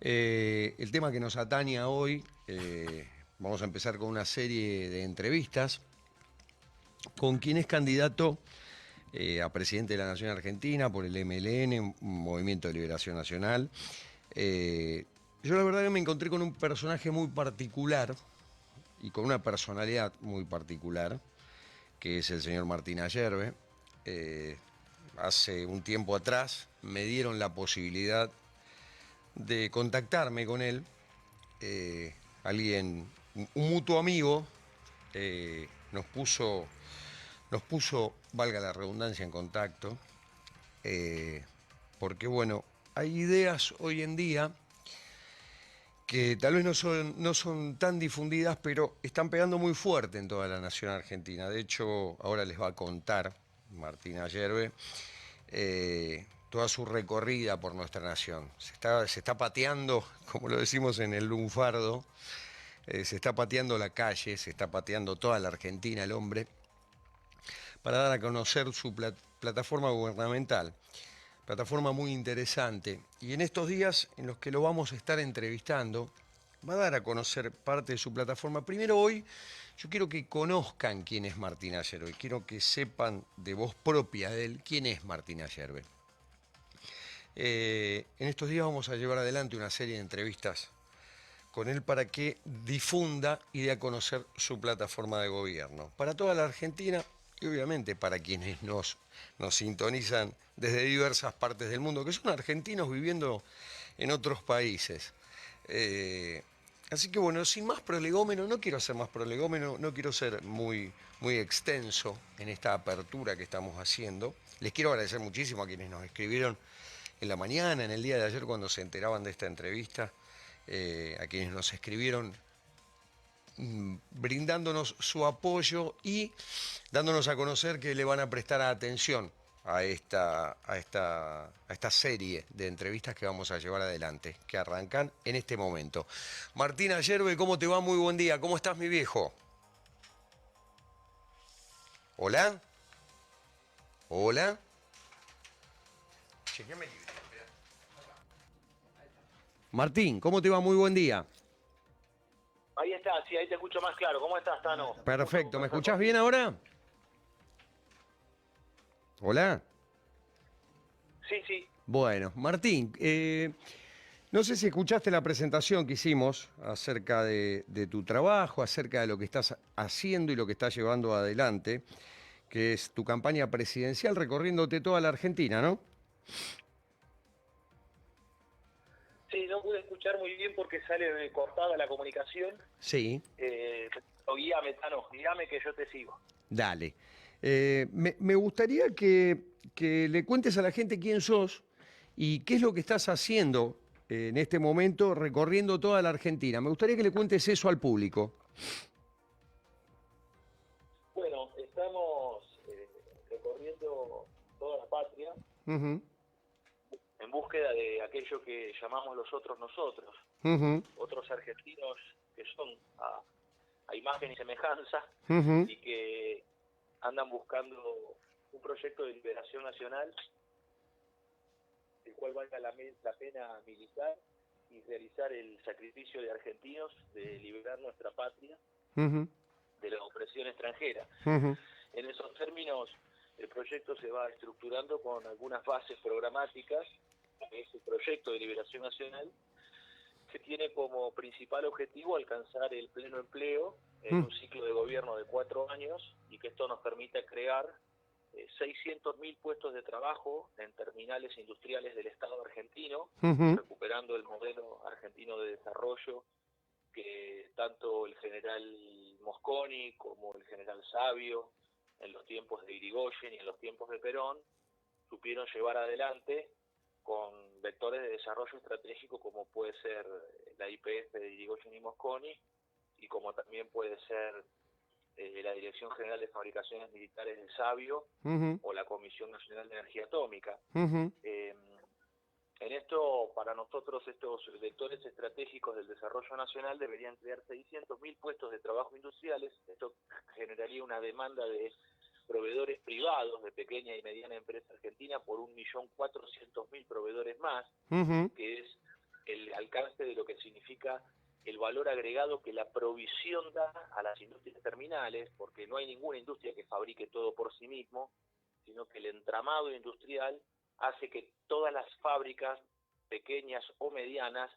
El tema que nos atañe a hoy, vamos a empezar con una serie de entrevistas con quien es candidato a presidente de la Nación Argentina por el MLN, Movimiento de Liberación Nacional. Yo la verdad que me encontré con un personaje muy particular y con una personalidad muy particular, que es el señor Martín Ayerbe. Hace un tiempo atrás me dieron la posibilidad de contactarme con él, alguien, un mutuo amigo, nos puso, valga la redundancia, en contacto, porque bueno, hay ideas hoy en día que tal vez no son tan difundidas, pero están pegando muy fuerte en toda la nación argentina. De hecho, ahora les va a contar Martín Ayerbe toda su recorrida por nuestra nación. Se está pateando, como lo decimos en el lunfardo, se está pateando la calle, se está pateando toda la Argentina el hombre, para dar a conocer su plataforma gubernamental. Plataforma muy interesante. Y en estos días en los que lo vamos a estar entrevistando, va a dar a conocer parte de su plataforma. Primero hoy, yo quiero que conozcan quién es Martín Ayerbe. Quiero que sepan de voz propia de él quién es Martín Ayerbe. En estos días vamos a llevar adelante una serie de entrevistas con él para que difunda y dé a conocer su plataforma de gobierno para toda la Argentina y obviamente para quienes nos sintonizan desde diversas partes del mundo, que son argentinos viviendo en otros países. Así que bueno, sin más prolegómeno, no quiero ser más prolegómeno, no quiero ser muy extenso en esta apertura que estamos haciendo. Les quiero agradecer muchísimo a quienes nos escribieron en la mañana, en el día de ayer, cuando se enteraban de esta entrevista, a quienes nos escribieron brindándonos su apoyo y dándonos a conocer que le van a prestar atención a esta serie de entrevistas que vamos a llevar adelante, que arrancan en este momento. Martín Ayerbe, ¿cómo te va? Muy buen día. ¿Cómo estás, mi viejo? ¿Hola? ¿Hola? Chequeame el libro, espera. Martín, ¿cómo te va? Muy buen día. Ahí está, sí, ahí te escucho más claro. ¿Cómo estás, Tano? Un gusto Perfecto, ¿me conversar escuchás bien contigo. ahora? ¿Hola? Sí, sí. Bueno, Martín, no sé si escuchaste la presentación que hicimos acerca de tu trabajo, acerca de lo que estás haciendo y lo que estás llevando adelante, que es tu campaña presidencial recorriéndote toda la Argentina, ¿no? Sí, no pude escuchar muy bien porque sale cortada la comunicación. Sí, Pero guíame, Tano, guíame que yo te sigo. dale. Me gustaría que le cuentes a la gente quién sos y qué es lo que estás haciendo en este momento recorriendo toda la Argentina. Me gustaría que le cuentes eso al público. Bueno, estamos recorriendo toda la patria Ujú, en búsqueda de aquello que llamamos los otros nosotros, ujú, otros argentinos que son a imagen y semejanza ujú. y que andan buscando un proyecto de liberación nacional el cual valga la pena militar y realizar el sacrificio de argentinos de liberar nuestra patria Ujú, de la opresión extranjera. ujú, En esos términos, el proyecto se va estructurando con algunas bases programáticas de ese proyecto de liberación nacional que tiene como principal objetivo alcanzar el pleno empleo en ujú, un ciclo de gobierno de 4 años y que esto nos permita crear 600.000 puestos de trabajo en terminales industriales del Estado argentino, ujú, recuperando el modelo argentino de desarrollo que tanto el general Mosconi como el general Sabio en los tiempos de Irigoyen y en los tiempos de Perón supieron llevar adelante con vectores de desarrollo estratégico como puede ser la IPF de Irigoyen y Mosconi y como también puede ser la Dirección General de Fabricaciones Militares de Sabio ujú, o la Comisión Nacional de Energía Atómica. ujú. Eh, en esto, para nosotros, estos vectores estratégicos del desarrollo nacional deberían crear 600.000 puestos de trabajo industriales. Esto generaría una demanda de proveedores privados de pequeña y mediana empresa argentina por 1.400.000 proveedores más, Ujú, que es el alcance de lo que significa el valor agregado que la provisión da a las industrias terminales, porque no hay ninguna industria que fabrique todo por sí mismo, sino que el entramado industrial hace que todas las fábricas, pequeñas o medianas,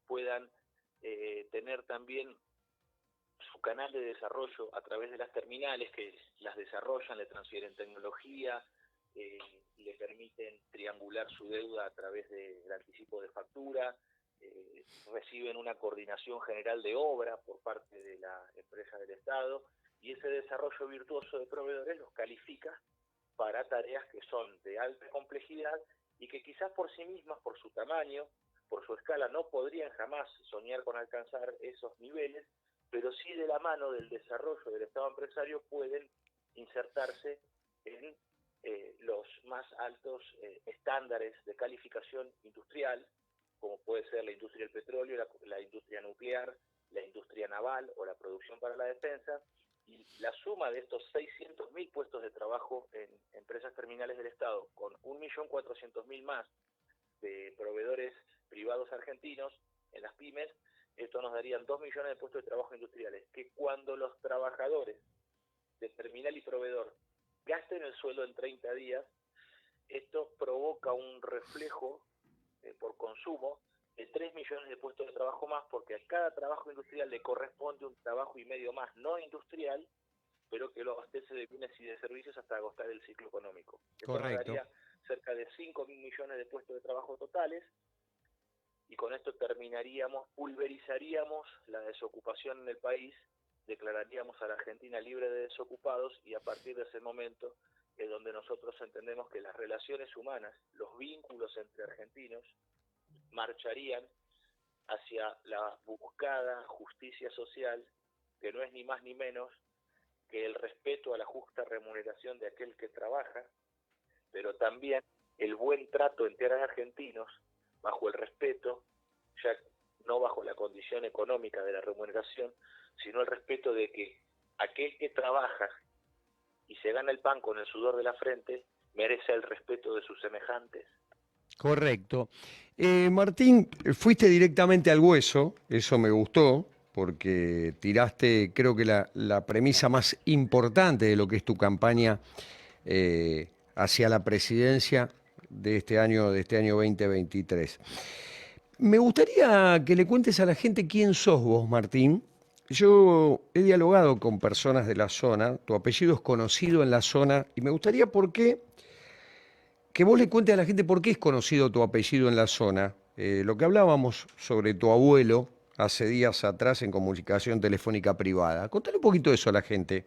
puedan tener también su canal de desarrollo a través de las terminales que las desarrollan, le transfieren tecnología, le permiten triangular su deuda a través del anticipo de factura, reciben una coordinación general de obra por parte de la empresa del Estado, y ese desarrollo virtuoso de proveedores los califica para tareas que son de alta complejidad y que quizás por sí mismas, por su tamaño, por su escala, no podrían jamás soñar con alcanzar esos niveles, pero sí de la mano del desarrollo del Estado empresario pueden insertarse en los más altos estándares de calificación industrial, como puede ser la industria del petróleo, la industria nuclear, la industria naval o la producción para la defensa, y la suma de estos 600.000 puestos de trabajo en empresas terminales del Estado, con 1.400.000 más de proveedores privados argentinos en las pymes, esto nos darían 2 millones de puestos de trabajo industriales, que cuando los trabajadores de terminal y proveedor gasten el sueldo en 30 días, esto provoca un reflejo por consumo de 3 millones de puestos de trabajo más, porque a cada trabajo industrial le corresponde un trabajo y medio más no industrial, pero que lo abastece de bienes y de servicios hasta agotar el ciclo económico. Esto nos Correcto. daría cerca de 5 millones de puestos de trabajo totales, y con esto pulverizaríamos la desocupación en el país, declararíamos a la Argentina libre de desocupados, y a partir de ese momento es donde nosotros entendemos que las relaciones humanas, los vínculos entre argentinos, marcharían hacia la buscada justicia social, que no es ni más ni menos que el respeto a la justa remuneración de aquel que trabaja, pero también el buen trato entre argentinos, bajo el respeto, ya no bajo la condición económica de la remuneración, sino el respeto de que aquel que trabaja y se gana el pan con el sudor de la frente merece el respeto de sus semejantes. Correcto. Martín, fuiste directamente al hueso, eso me gustó, porque tiraste, creo que la premisa más importante de lo que es tu campaña hacia la presidencia de este año 2023. Me gustaría que le cuentes a la gente quién sos vos, Martín. Yo he dialogado con personas de la zona, tu apellido es conocido en la zona, y me gustaría que vos le cuentes a la gente por qué es conocido tu apellido en la zona. Lo que hablábamos sobre tu abuelo hace días atrás en comunicación telefónica privada. Contale un poquito de eso a la gente.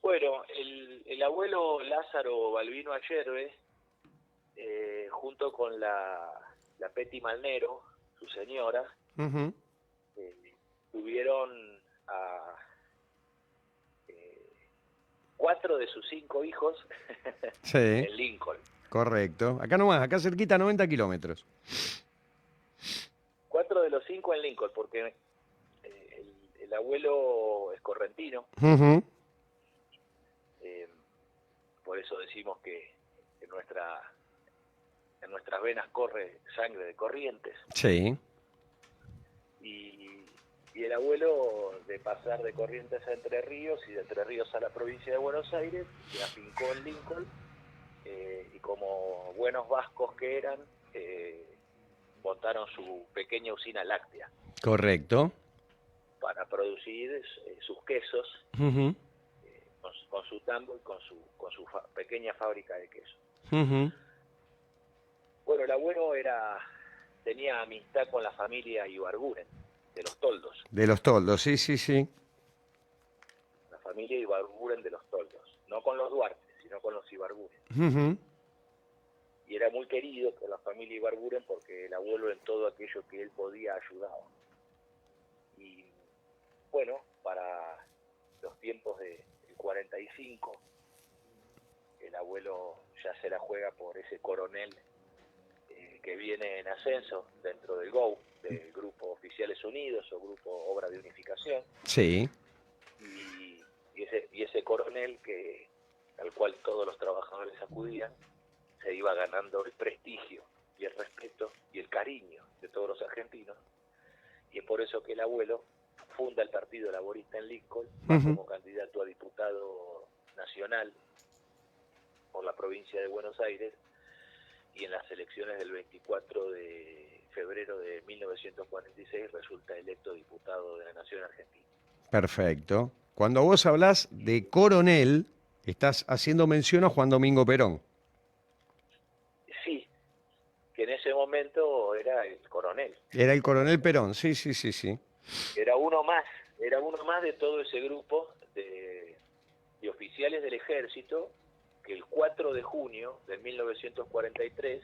Bueno, el abuelo Lázaro Balbino Ayerbe, junto con la Peti Malnero, su señora, Ujú. tuvieron a 4 de sus 5 hijos Sí, en Lincoln. correcto. Acá nomás, acá cerquita, 90 kilómetros. 4 de los 5 en Lincoln, porque el abuelo es correntino, Ujú. eh, por eso decimos que en nuestras venas corre sangre de Corrientes. Sí, Y el abuelo, de pasar de Corrientes a Entre Ríos y de Entre Ríos a la provincia de Buenos Aires, se afincó en Lincoln, y como buenos vascos que eran, montaron su pequeña usina láctea correcto. para producir sus quesos, Ujú, con su tambo y con su pequeña fábrica de queso. ujú. Bueno, el abuelo tenía amistad con la familia Ibarguren, de los Toldos, De los toldos, sí, sí, sí. la familia Ibarguren de los Toldos, no con los Duarte, sino con los Ibarguren. Ujú. Y era muy querido por la familia Ibarguren porque el abuelo en todo aquello que él podía ayudaba. Y bueno, para los tiempos del 45, el abuelo ya se la juega por ese coronel que viene en ascenso dentro del GO, del Grupo Oficiales Unidos o Grupo Obra de Unificación, Sí, y ese coronel al cual todos los trabajadores acudían, se iba ganando el prestigio y el respeto y el cariño de todos los argentinos, y es por eso que el abuelo funda el Partido Laborista en Lincoln, va como candidato a diputado nacional por la provincia de Buenos Aires, y en las elecciones del 24 de febrero de 1946 resulta electo diputado de la Nación Argentina. Perfecto. Cuando vos hablás de coronel, estás haciendo mención a Juan Domingo Perón. Sí, que en ese momento era el coronel. Era el coronel Perón, sí, sí, sí, sí. Era uno más de todo ese grupo de oficiales del ejército que el 4 de junio de 1943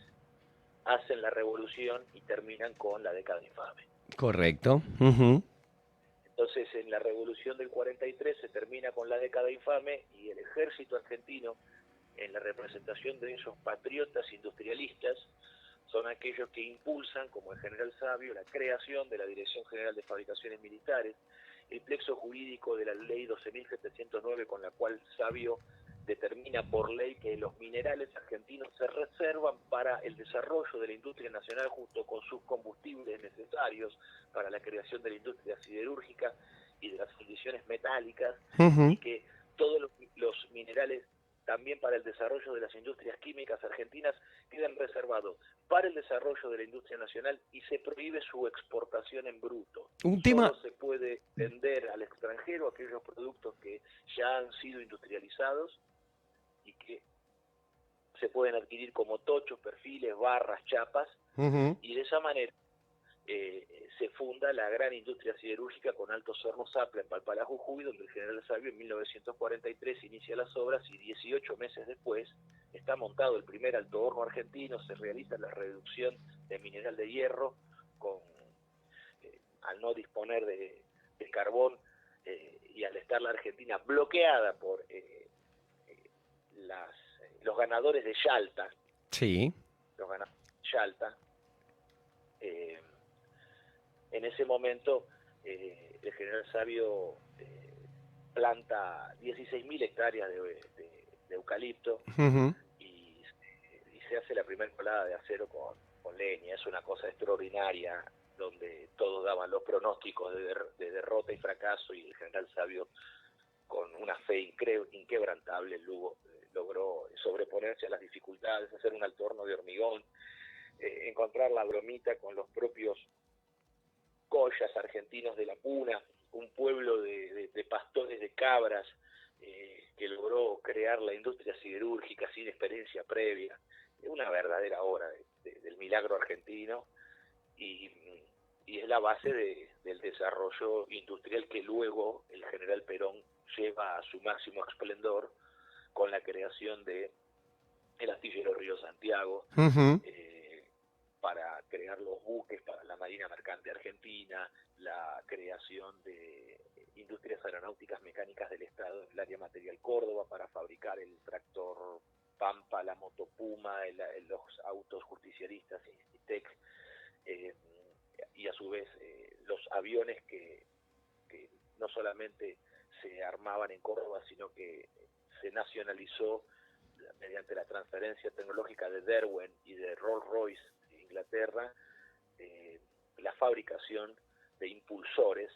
hacen la revolución y terminan con la década infame. Correcto. Entonces, en la revolución del 43 se termina con la década infame y el ejército argentino, en la representación de esos patriotas industrialistas, son aquellos que impulsan, como el general Sabio, la creación de la Dirección General de Fabricaciones Militares, el plexo jurídico de la ley 12.709, con la cual Sabio determina por ley que los minerales argentinos se reservan para el desarrollo de la industria nacional junto con sus combustibles necesarios para la creación de la industria siderúrgica y de las fundiciones metálicas, y que todos los minerales también para el desarrollo de las industrias químicas argentinas quedan reservados para el desarrollo de la industria nacional y se prohíbe su exportación en bruto. Solo se puede vender al extranjero aquellos productos que ya han sido industrializados y que se pueden adquirir como tochos, perfiles, barras, chapas, y de esa manera se funda la gran industria siderúrgica con Alto Cerro Zapla en Palpalá, Jujuy, donde el general Sabio en 1943 inicia las obras y 18 meses después está montado el primer alto horno argentino, se realiza la reducción de mineral de hierro al no disponer de carbón y al estar la Argentina bloqueada por los ganadores de Yalta. Sí. Los ganadores de Yalta. En ese momento el general Sabio planta 16.000 hectáreas de eucalipto y se hace la primera colada de acero con leña. Es una cosa extraordinaria, donde todos daban los pronósticos de derrota y fracaso, y el general Sabio, con una fe inquebrantable, logró sobreponerse a las dificultades, hacer un alto horno de hormigón, encontrar la bromita con los propios collas argentinos de la Puna, un pueblo de pastores de cabras que logró crear la industria siderúrgica sin experiencia previa. Es una verdadera obra del milagro argentino, y es la base del desarrollo industrial que luego el general Perón lleva a su máximo esplendor con la creación de el astillero Río Santiago, para crear los buques para la Marina Mercante Argentina, la creación de industrias aeronáuticas mecánicas del Estado en el área material Córdoba para fabricar el tractor Pampa, la moto Puma, los autos justiciaristas Institec, y a su vez los aviones que no solamente se armaban en Córdoba, sino que se nacionalizó mediante la transferencia tecnológica de Derwent y de Rolls-Royce de Inglaterra, la fabricación de impulsores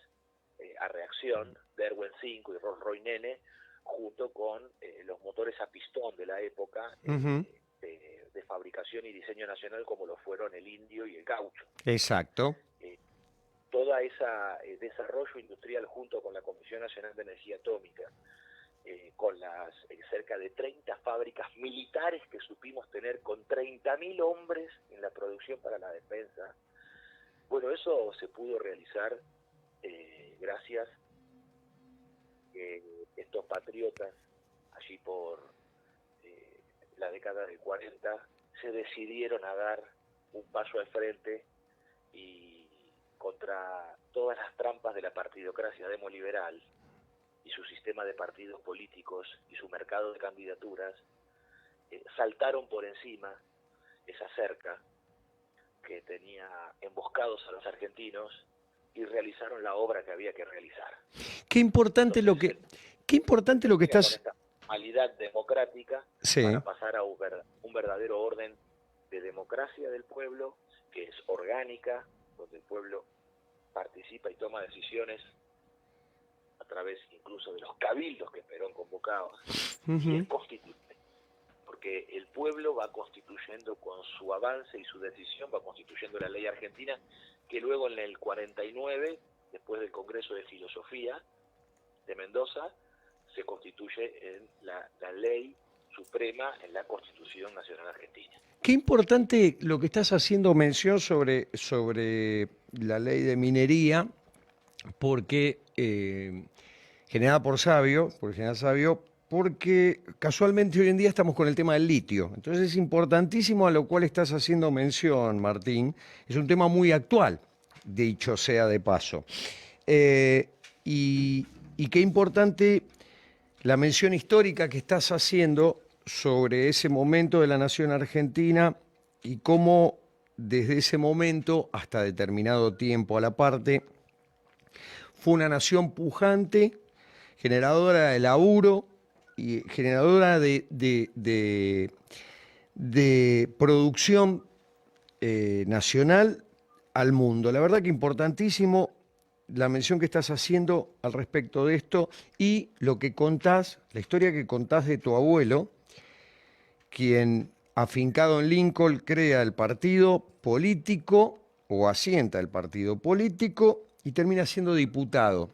a reacción, Derwent 5 y Rolls-Royce Nene, junto con los motores a pistón de la época, de fabricación y diseño nacional, como lo fueron el Indio y el Gaucho. Exacto. Toda esa desarrollo industrial junto con la Comisión Nacional de Energía Atómica, con las cerca de 30 fábricas militares que supimos tener, con 30.000 hombres en la producción para la defensa. Bueno, eso se pudo realizar gracias a estos patriotas, allí por la década del 40, se decidieron a dar un paso al frente y contra todas las trampas de la partidocracia demoliberal y su sistema de partidos políticos y su mercado de candidaturas, saltaron por encima esa cerca que tenía emboscados a los argentinos y realizaron la obra que había que realizar. Qué importante Entonces, qué importante lo que estás... Con esta formalidad democrática, Sí. para pasar a un verdadero orden de democracia del pueblo, que es orgánica, donde el pueblo participa y toma decisiones a través incluso de los cabildos que Perón convocaba, y es constituyente, porque el pueblo va constituyendo con su avance y su decisión, va constituyendo la ley argentina, que luego en el 49, después del Congreso de Filosofía de Mendoza, se constituye en la ley suprema en la Constitución Nacional Argentina. Qué importante lo que estás haciendo mención sobre la ley de minería, porque generada por General Sabio, porque casualmente hoy en día estamos con el tema del litio. Entonces es importantísimo a lo cual estás haciendo mención, Martín. Es un tema muy actual, dicho sea de paso. Eh, y qué importante la mención histórica que estás haciendo sobre ese momento de la nación argentina y cómo desde ese momento hasta determinado tiempo a la parte fue una nación pujante, generadora de laburo y generadora de producción nacional al mundo. La verdad que importantísimo la mención que estás haciendo al respecto de esto y lo que contás, la historia que contás de tu abuelo, quien afincado en Lincoln crea el partido político o asienta el partido político y termina siendo diputado.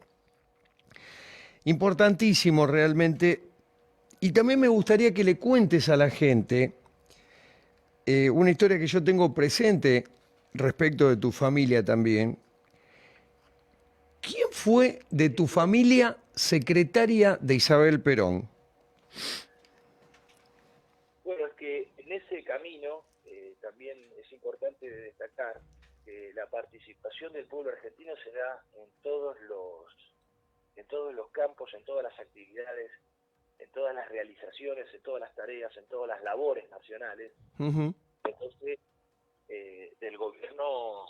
Importantísimo realmente. Y también me gustaría que le cuentes a la gente una historia que yo tengo presente respecto de tu familia también. ¿Quién fue de tu familia secretaria de Isabel Perón? Bueno, es que en ese camino también es importante destacar que la participación del pueblo argentino se da en todos los campos, en todas las actividades, en todas las realizaciones, en todas las tareas, en todas las labores nacionales. Entonces, del gobierno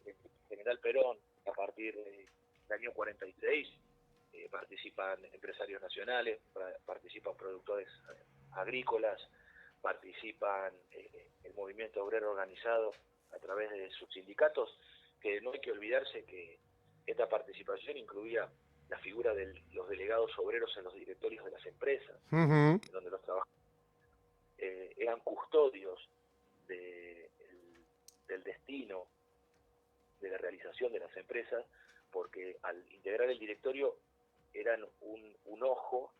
del general Perón, a partir del año 46, participan empresarios nacionales, participan productores agrícolas, participan el movimiento obrero organizado a través de sus sindicatos, que no hay que olvidarse que esta participación incluía la figura de los delegados obreros en los directorios de las empresas, donde los trabajadores eran custodios del destino, de la realización de las empresas, porque al integrar el directorio eran un ojo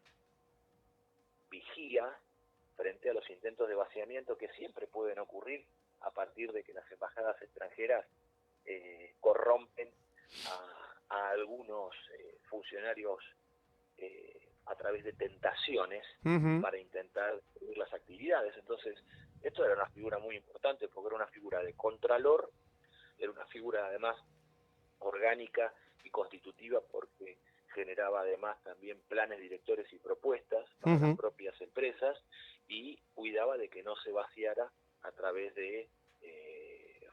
vigía frente a los intentos de vaciamiento que siempre pueden ocurrir a partir de que las embajadas extranjeras corrompen a algunos funcionarios a través de tentaciones para intentar destruir las actividades. Entonces, esto era una figura muy importante porque era una figura de contralor, era una figura además orgánica y constitutiva porque generaba además también planes directores y propuestas para las propias empresas y cuidaba de que no se vaciara a través de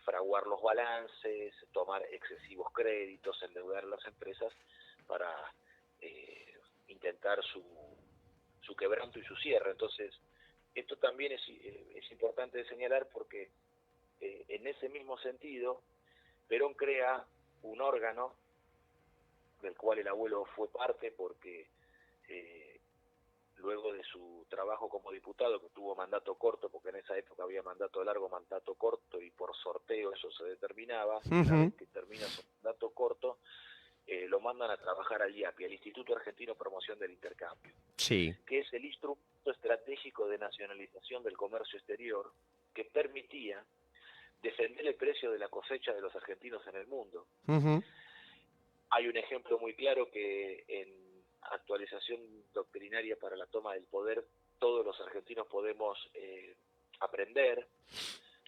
fraguar los balances, tomar excesivos créditos, endeudar las empresas para intentar su quebranto y su cierre. Entonces, esto también es importante de señalar porque en ese mismo sentido, Perón crea un órgano del cual el abuelo fue parte porque luego de su trabajo como diputado, que tuvo mandato corto, porque en esa época había mandato largo, mandato corto, y por sorteo eso se determinaba, una vez que termina su mandato corto, lo mandan a trabajar al IAPI, al Instituto Argentino Promoción del Intercambio, que es el instrumento estratégico de nacionalización del comercio exterior que permitía defender el precio de la cosecha de los argentinos en el mundo. Hay un ejemplo muy claro que en actualización doctrinaria para la toma del poder todos los argentinos podemos aprender,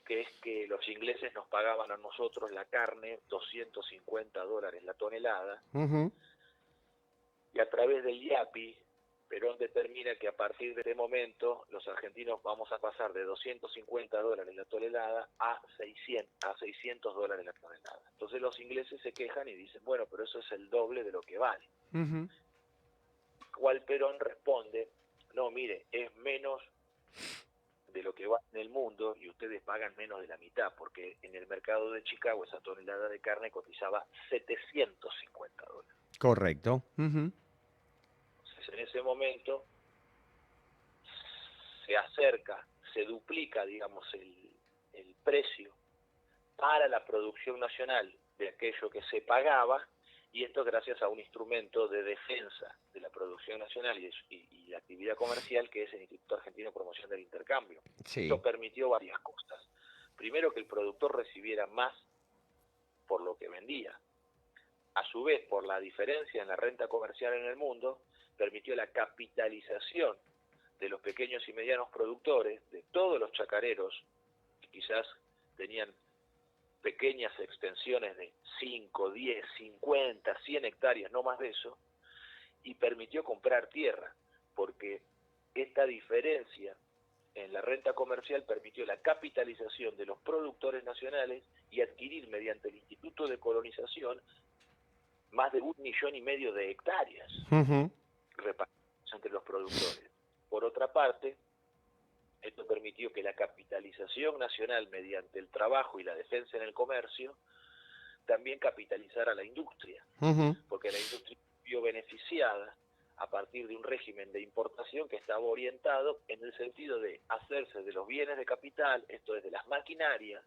que es que los ingleses nos pagaban a nosotros la carne $250 la tonelada, y a través del IAPI Perón determina que a partir de ese momento los argentinos vamos a pasar de $250 la tonelada a $600 la tonelada. Entonces los ingleses se quejan y dicen, bueno, pero eso es el doble de lo que vale. Cual Perón responde, no, mire, es menos de lo que va en el mundo y ustedes pagan menos de la mitad, porque en el mercado de Chicago esa tonelada de carne cotizaba $750. Correcto. Entonces, en ese momento se acerca, se duplica, digamos, el precio para la producción nacional de aquello que se pagaba, y esto gracias a un instrumento de defensa de la producción nacional y la actividad comercial, que es el Instituto Argentino de Promoción del Intercambio. Sí. Esto permitió varias cosas. Primero, que el productor recibiera más por lo que vendía. A su vez, por la diferencia en la renta comercial en el mundo, permitió la capitalización de los pequeños y medianos productores, de todos los chacareros, que quizás tenían pequeñas extensiones de 5, 10, 50, 100 hectáreas, no más de eso, y permitió comprar tierra, porque esta diferencia en la renta comercial permitió la capitalización de los productores nacionales y adquirir mediante el Instituto de Colonización más de 1,5 millones de hectáreas repartidas entre los productores. Por otra parte, esto permitió que la capitalización nacional mediante el trabajo y la defensa en el comercio también capitalizara la industria, porque la industria vio beneficiada a partir de un régimen de importación que estaba orientado en el sentido de hacerse de los bienes de capital, esto es de las maquinarias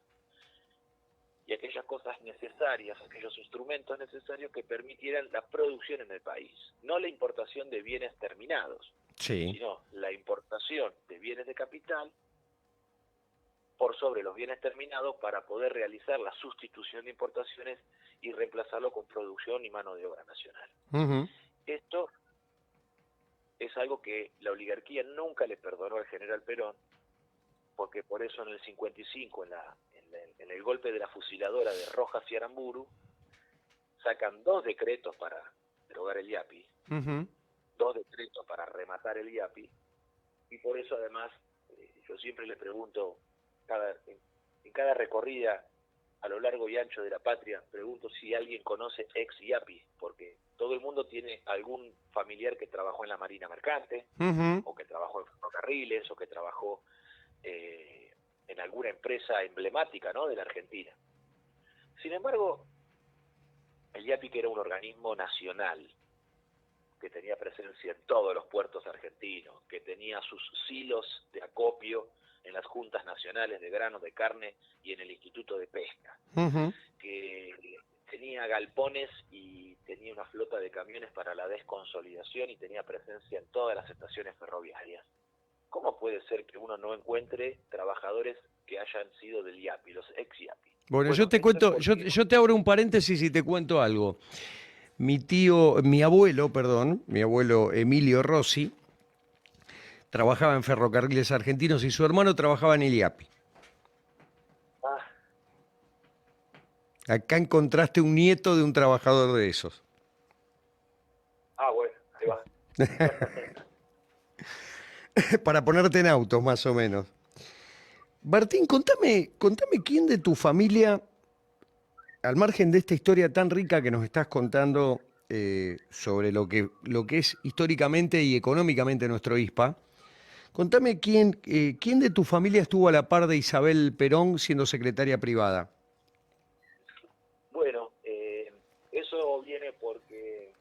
y aquellas cosas necesarias, aquellos instrumentos necesarios que permitieran la producción en el país, no la importación de bienes terminados, sino la importación de bienes de capital por sobre los bienes terminados para poder realizar la sustitución de importaciones y reemplazarlo con producción y mano de obra nacional. Esto es algo que la oligarquía nunca le perdonó al general Perón, porque por eso en el 55, en el golpe de la fusiladora de Rojas y Aramburu, sacan 2 decretos para derogar el IAPI, 2 decretos para rematar el IAPI, y por eso además yo siempre le pregunto, en cada recorrida a lo largo y ancho de la patria, pregunto si alguien conoce ex IAPI, porque todo el mundo tiene algún familiar que trabajó en la Marina Mercante, o que trabajó en ferrocarriles, o que trabajó en alguna empresa emblemática, ¿no?, de la Argentina. Sin embargo, el IAPI, que era un organismo nacional, que tenía presencia en todos los puertos argentinos, que tenía sus silos de acopio en las juntas nacionales de grano, de carne y en el Instituto de Pesca, que tenía galpones y tenía una flota de camiones para la desconsolidación y tenía presencia en todas las estaciones ferroviarias. ¿Cómo puede ser que uno no encuentre trabajadores que hayan sido del IAPI, los ex IAPI? Bueno, yo te cuento, yo te abro un paréntesis y te cuento algo. Mi abuelo Emilio Rossi, trabajaba en Ferrocarriles Argentinos y su hermano trabajaba en el IAPI. Acá encontraste un nieto de un trabajador de esos. Bueno, ahí va. Para ponerte en autos, más o menos. Martín, contame quién de tu familia, al margen de esta historia tan rica que nos estás contando sobre lo que es históricamente y económicamente nuestro ISPA, contame quién de tu familia estuvo a la par de Isabel Perón siendo secretaria privada. Bueno, eso viene porque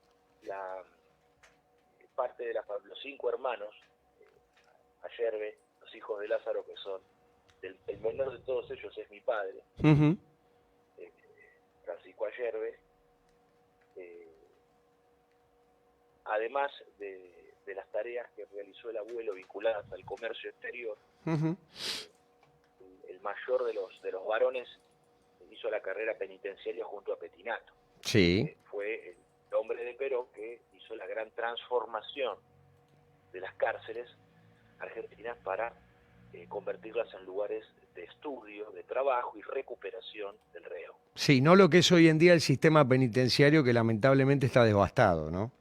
parte de los 5 hermanos, Ayerbe, los hijos de Lázaro, que son, el menor de todos ellos es mi padre, Francisco Ayerbe, además de las tareas que realizó el abuelo vinculadas al comercio exterior, el mayor de los varones hizo la carrera penitenciaria junto a Petinato. Sí. Fue el hombre de Perón que hizo la gran transformación de las cárceles argentinas para convertirlas en lugares de estudio, de trabajo y recuperación del reo. Sí, no lo que es hoy en día el sistema penitenciario, que lamentablemente está devastado, ¿no?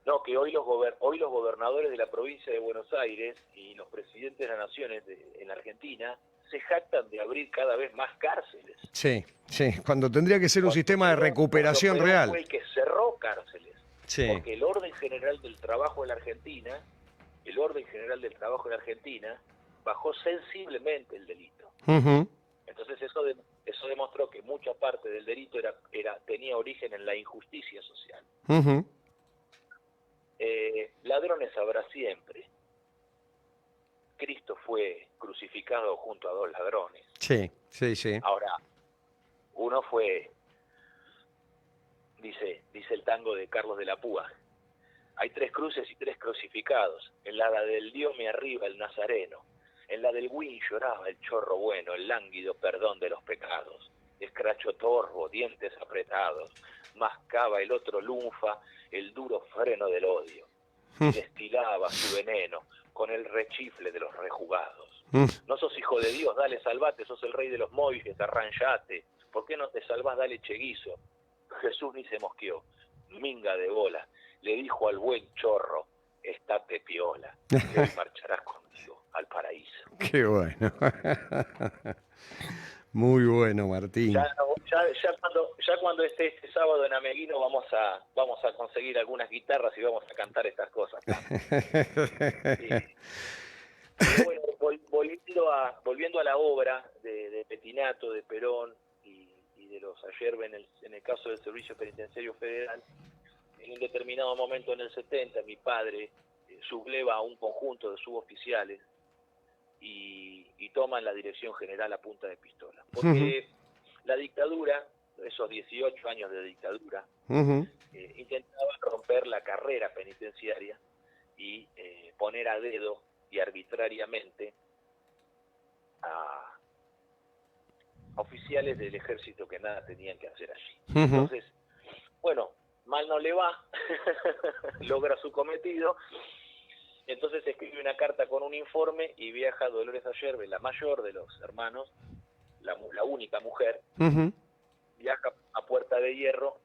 No, que hoy los gobernadores de la provincia de Buenos Aires y los presidentes de las naciones en la Argentina se jactan de abrir cada vez más cárceles. Sí, cuando tendría que ser un sistema de recuperación real. Fue el que cerró cárceles. Sí. Porque el orden general del trabajo en la Argentina, bajó sensiblemente el delito. Ujú, Entonces eso demostró que mucha parte del delito tenía origen en la injusticia social. ujú. Ladrones habrá siempre. Cristo fue crucificado junto a 2 ladrones. Sí, sí, sí. Ahora, uno fue, dice el tango de Carlos de la Púa, hay 3 cruces y 3 crucificados. En la del Dios me arriba el nazareno. En la del Win lloraba el chorro bueno, el lánguido perdón de los pecados. Escracho torvo, dientes apretados. Mascaba el otro lunfa, el duro freno del odio. Y destilaba su veneno con el rechifle de los rejugados. No sos hijo de Dios, dale salvate, sos el rey de los moijes, arranchate. ¿Por qué no te salvás, dale cheguizo? Jesús ni se mosqueó, minga de bola. Le dijo al buen chorro, estate piola, y hoy marcharás conmigo al paraíso. Qué bueno. Muy bueno, Martín. Ya cuando esté este sábado en Ameguino vamos a conseguir algunas guitarras y vamos a cantar estas cosas. Pero bueno, volviendo a la obra de Pettinato, de Perón y de los Ayerbe en el caso del Servicio Penitenciario Federal, en un determinado momento en el 70 mi padre subleva a un conjunto de suboficiales y toman la dirección general a punta de pistola. Porque la dictadura, esos 18 años de dictadura, intentaba romper la carrera penitenciaria y poner a dedo y arbitrariamente a oficiales del ejército que nada tenían que hacer allí. Entonces, bueno, mal no le va, logra su cometido. Entonces escribe una carta con un informe y viaja Dolores Ayerbe, la mayor de los hermanos, la única mujer, viaja a Puerta de Hierro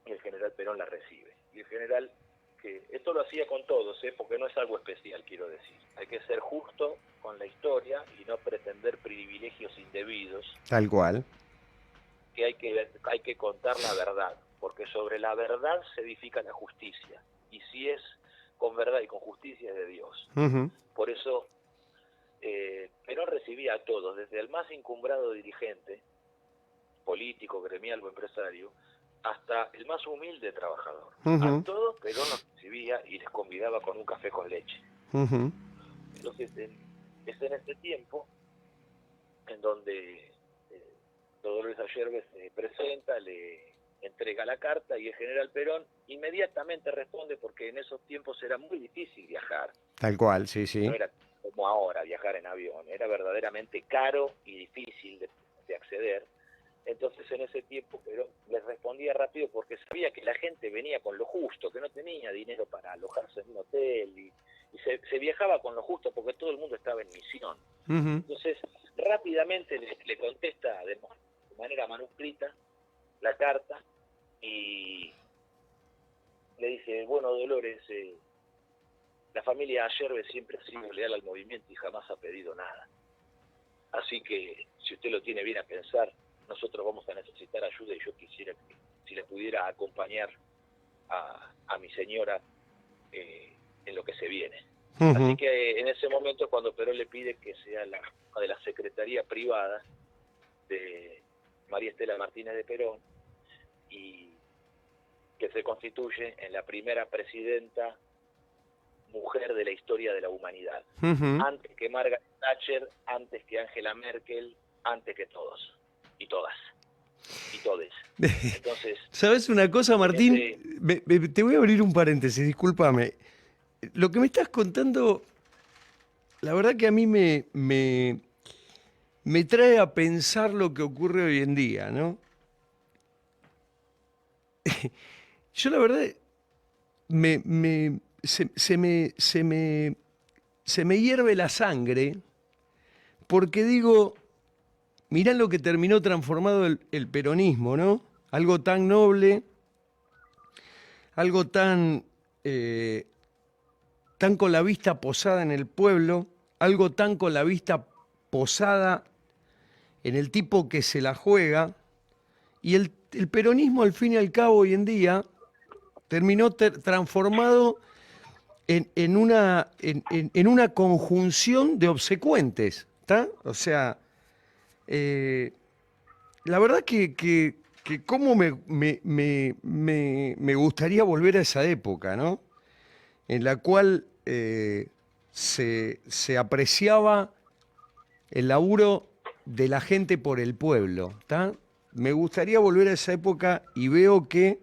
y el general Perón la recibe. Y el general, que esto lo hacía con todos, porque no es algo especial, quiero decir. Hay que ser justo con la historia y no pretender privilegios indebidos. Tal cual. Que hay que contar la verdad, porque sobre la verdad se edifica la justicia. Y si es con verdad y con justicia es de Dios. Por eso Perón recibía a todos, desde el más encumbrado dirigente, político, gremial o empresario, hasta el más humilde trabajador. A todos Perón los recibía y les convidaba con un café con leche. Entonces es en este tiempo en donde Dolores Ayerbe se presenta, le entrega la carta y el general Perón inmediatamente responde, porque en esos tiempos era muy difícil viajar. Tal cual, sí, sí. No era como ahora viajar en avión, era verdaderamente caro y difícil de acceder. Entonces en ese tiempo Perón les respondía rápido porque sabía que la gente venía con lo justo, que no tenía dinero para alojarse en un hotel y se viajaba con lo justo porque todo el mundo estaba en misión. Entonces rápidamente le contesta de manera manuscrita la carta y le dice, bueno, Dolores, la familia Ayerbe siempre ha sido leal al movimiento y jamás ha pedido nada. Así que si usted lo tiene bien a pensar, nosotros vamos a necesitar ayuda y yo quisiera que si le pudiera acompañar a mi señora en lo que se viene. Así que en ese momento cuando Perón le pide que sea la de la secretaría privada de María Estela Martínez de Perón y que se constituye en la primera presidenta mujer de la historia de la humanidad. Antes que Margaret Thatcher, antes que Angela Merkel, antes que todos y todas y todes. Entonces, ¿sabes una cosa, Martín? Te voy a abrir un paréntesis, discúlpame. Lo que me estás contando, la verdad que a mí me trae a pensar lo que ocurre hoy en día, ¿no? Yo la verdad se me hierve la sangre porque digo, mirá lo que terminó transformado el peronismo, ¿no? Algo tan noble, algo tan con la vista posada en el pueblo, algo tan con la vista posada en el tipo que se la juega, y el peronismo al fin y al cabo hoy en día terminó transformado en una conjunción de obsecuentes, ¿está? O sea, eh, la verdad que cómo me gustaría volver a esa época, ¿no? En la cual se apreciaba el laburo de la gente por el pueblo, ¿está? Me gustaría volver a esa época y veo que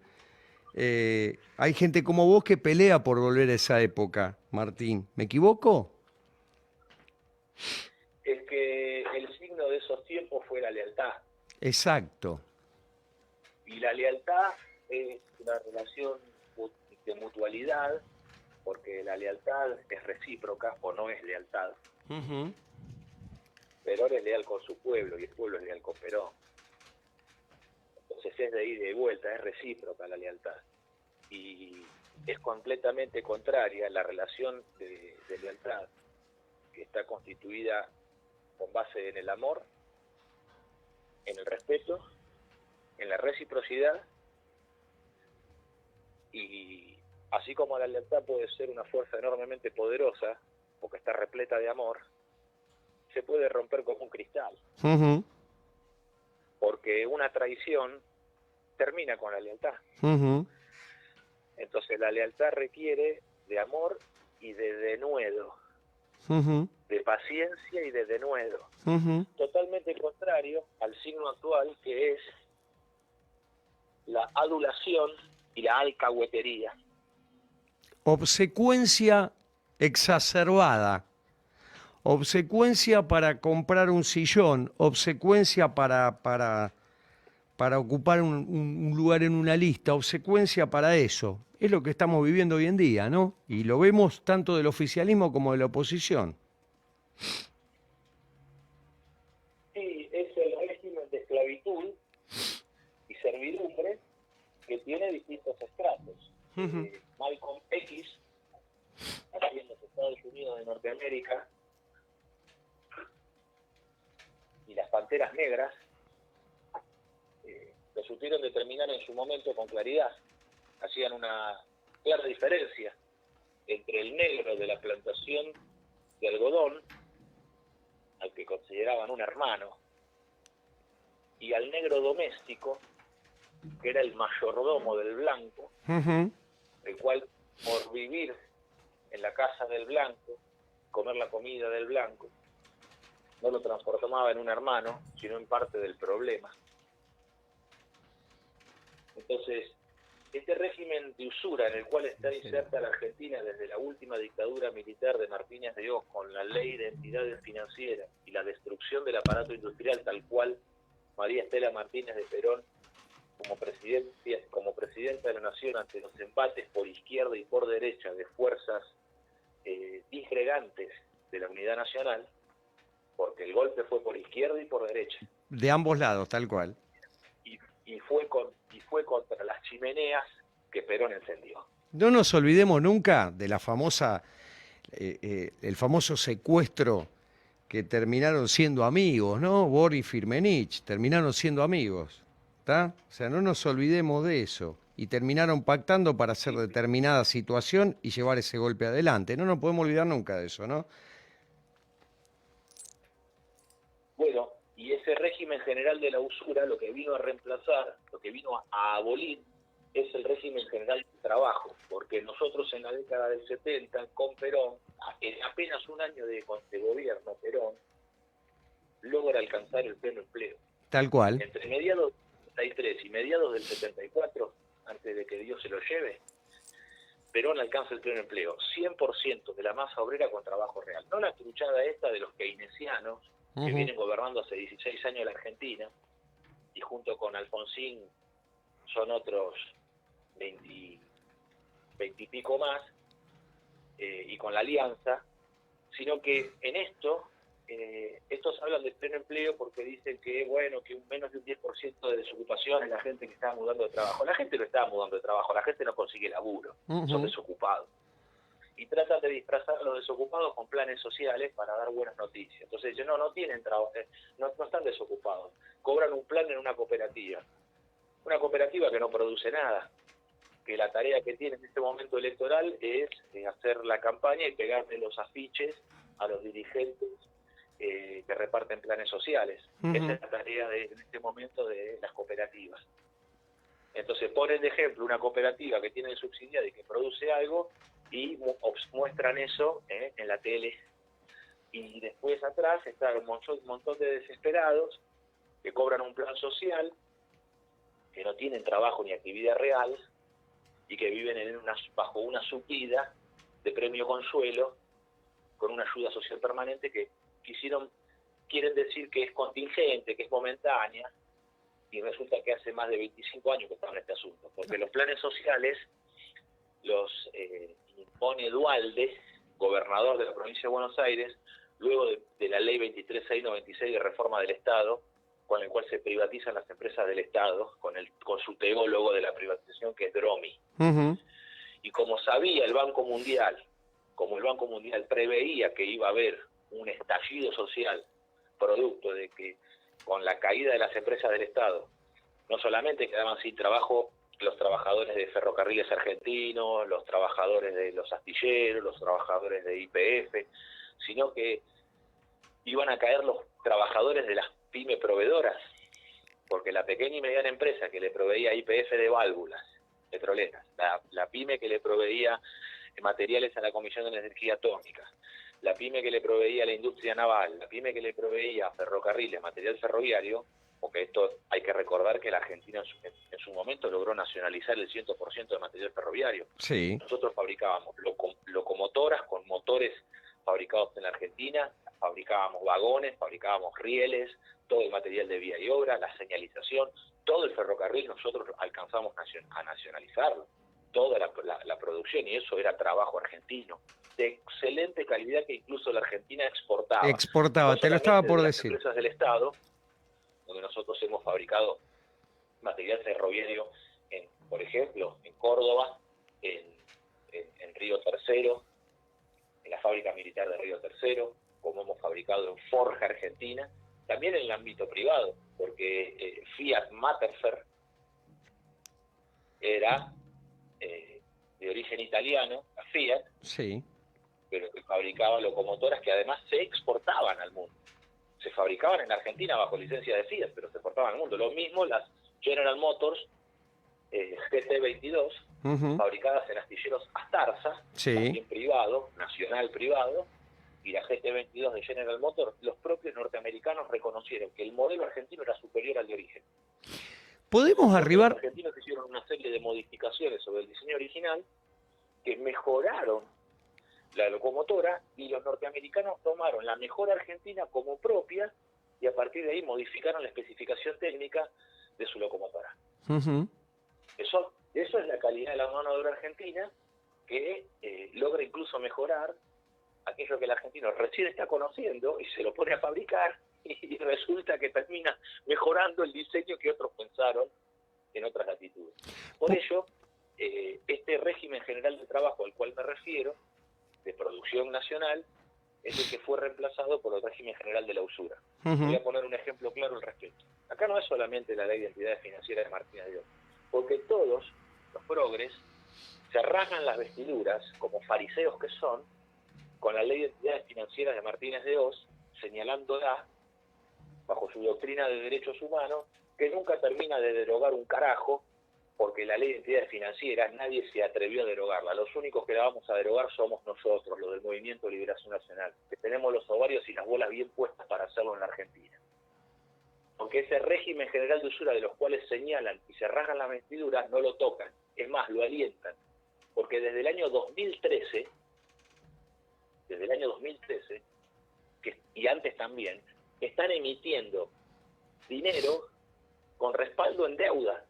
hay gente como vos que pelea por volver a esa época, Martín. ¿Me equivoco? Es que el signo de esos tiempos fue la lealtad. Exacto. Y la lealtad es una relación de mutualidad, porque la lealtad es recíproca o no es lealtad. Ujú. Perón es leal con su pueblo y el pueblo es leal con Perón. Entonces es de ida y vuelta, es recíproca la lealtad. Y es completamente contraria la relación de lealtad, que está constituida con base en el amor, en el respeto, en la reciprocidad, y así como la lealtad puede ser una fuerza enormemente poderosa, porque está repleta de amor, se puede romper como un cristal, Ujú. porque una traición termina con la lealtad. Ujú. Entonces la lealtad requiere de amor y de denuedo, Ujú. de paciencia y de denuedo, Ujú. totalmente contrario al signo actual, que es la adulación y la alcahuetería. Obsecuencia exacerbada. Obsecuencia para comprar un sillón, obsecuencia para ocupar un lugar en una lista, obsecuencia para eso. Es lo que estamos viviendo hoy en día, ¿no? Y lo vemos tanto del oficialismo como de la oposición. Sí, es el régimen de esclavitud y servidumbre que tiene distintos estratos. Ujú. Malcolm X, aquí en los Estados Unidos de Norteamérica, y las Panteras Negras, lo supieron determinar en su momento con claridad. Hacían una clara diferencia entre el negro de la plantación de algodón, al que consideraban un hermano, y al negro doméstico, que era el mayordomo del blanco, Ujú. el cual, por vivir en la casa del blanco, comer la comida del blanco, no lo transformaba en un hermano, sino en parte del problema. Entonces, este régimen de usura en el cual está inserta la Argentina desde la última dictadura militar de Martínez de Hoz, con la ley de entidades financieras y la destrucción del aparato industrial, tal cual María Estela Martínez de Perón, como presidenta de la Nación, ante los embates por izquierda y por derecha de fuerzas disgregantes de la unidad nacional, porque el golpe fue por izquierda y por derecha, De ambos lados, tal cual. y, y fue contra las chimeneas que Perón encendió. No nos olvidemos nunca de la famosa, el famoso secuestro que terminaron siendo amigos, ¿no? Bor y Firmenich terminaron siendo amigos, ¿está? O sea, no nos olvidemos de eso. Y terminaron pactando para hacer Sí. determinada situación y llevar ese golpe adelante. No nos podemos olvidar nunca de eso, ¿no? Bueno, y ese régimen general de la usura lo que vino a reemplazar, lo que vino a abolir, es el régimen general del trabajo, porque nosotros en la década del 70, con Perón, en apenas un año de gobierno, Perón logra alcanzar el pleno empleo. Tal cual. Entre mediados del 73 y mediados del 74, antes de que Dios se lo lleve, Perón alcanza el pleno empleo, 100% de la masa obrera con trabajo real. No la truchada esta de los keynesianos, que Ujú. vienen gobernando hace 16 años la Argentina, y junto con Alfonsín son otros 20, 20 y pico más, y con la Alianza, sino que en esto, estos hablan de pleno empleo porque dicen que, bueno, que menos de un 10% de desocupación es la gente que está mudando de trabajo. La gente no está mudando de trabajo, la gente no consigue laburo, son Ujú. desocupados. Y tratan de disfrazar a los desocupados con planes sociales para dar buenas noticias. Entonces dicen, no tienen trabajo, no están desocupados, cobran un plan en una cooperativa que no produce nada. que la tarea que tiene en este momento electoral es hacer la campaña y pegarle los afiches a los dirigentes que reparten planes sociales. Esa es la tarea en este momento de las cooperativas. Entonces ponen de ejemplo una cooperativa que tiene subsidiada y que produce algo y muestran eso en la tele. Y después atrás está un montón de desesperados que cobran un plan social, que no tienen trabajo ni actividad real y que viven bajo una subida de premio consuelo con una ayuda social permanente que quieren decir que es contingente, que es momentánea, y resulta que hace más de 25 años que están en este asunto, porque los planes sociales los impone Duhalde, gobernador de la provincia de Buenos Aires, luego de la ley 23.696 de reforma del Estado, con el cual se privatizan las empresas del Estado, con su teólogo de la privatización, que es Dromi. Y como sabía el Banco Mundial, como el Banco Mundial preveía que iba a haber un estallido social producto de que con la caída de las empresas del Estado, no solamente quedaban sin trabajo los trabajadores de Ferrocarriles Argentinos, los trabajadores de los astilleros, los trabajadores de YPF, sino que iban a caer los trabajadores de las pymes proveedoras, porque la pequeña y mediana empresa que le proveía YPF de válvulas petroleras, la pyme que le proveía materiales a la Comisión de Energía Atómica, la pyme que le proveía a la industria naval, la pyme que le proveía a ferrocarriles, material ferroviario, porque esto hay que recordar que la Argentina en su momento logró nacionalizar el 100% de material ferroviario. Sí. Nosotros fabricábamos locomotoras con motores fabricados en la Argentina, fabricábamos vagones, fabricábamos rieles, todo el material de vía y obra, la señalización, todo el ferrocarril nosotros alcanzamos a nacionalizarlo, toda la producción, y eso era trabajo argentino, de excelente calidad que incluso la Argentina exportaba. Exportaba, No te lo estaba por de las decir. empresas del Estado, donde nosotros hemos fabricado material ferroviario, por ejemplo, en Córdoba, en Río Tercero, en la fábrica militar de Río Tercero, como hemos fabricado en Forja Argentina, también en el ámbito privado, porque Fiat Matterfer era de origen italiano, la Fiat, sí, pero que fabricaba locomotoras que además se exportaban al mundo. Se fabricaban en Argentina bajo licencia de Fiat, pero se exportaban al mundo. Lo mismo las General Motors GT22, fabricadas en astilleros Astarza, también privado, nacional privado, y la GT22 de General Motors, los propios norteamericanos reconocieron que el modelo argentino era superior al de origen. Podemos arribar... Los argentinos hicieron una serie de modificaciones sobre el diseño original que mejoraron la locomotora, y los norteamericanos tomaron la mejor argentina como propia y a partir de ahí modificaron la especificación técnica de su locomotora. Eso es la calidad de la mano de obra argentina, que logra incluso mejorar aquello que el argentino recién está conociendo y se lo pone a fabricar, y resulta que termina mejorando el diseño que otros pensaron en otras latitudes. Por ello, este régimen general de trabajo al cual me refiero, de producción nacional, es el que fue reemplazado por el régimen general de la usura. Voy a poner un ejemplo claro al respecto. Acá no es solamente la ley de entidades financieras de Martínez de Oz, porque todos los progres se rasgan las vestiduras, como fariseos que son, con la ley de entidades financieras de Martínez de Oz, señalándola, bajo su doctrina de derechos humanos, que nunca termina de derogar un carajo, porque la ley de entidades financieras nadie se atrevió a derogarla. Los únicos que la vamos a derogar somos nosotros, los del Movimiento de Liberación Nacional, que tenemos los ovarios y las bolas bien puestas para hacerlo en la Argentina. Porque ese régimen general de usura de los cuales señalan y se rasgan las vestiduras no lo tocan, es más, lo alientan. Porque desde el año 2013, y antes también, están emitiendo dinero con respaldo en deuda.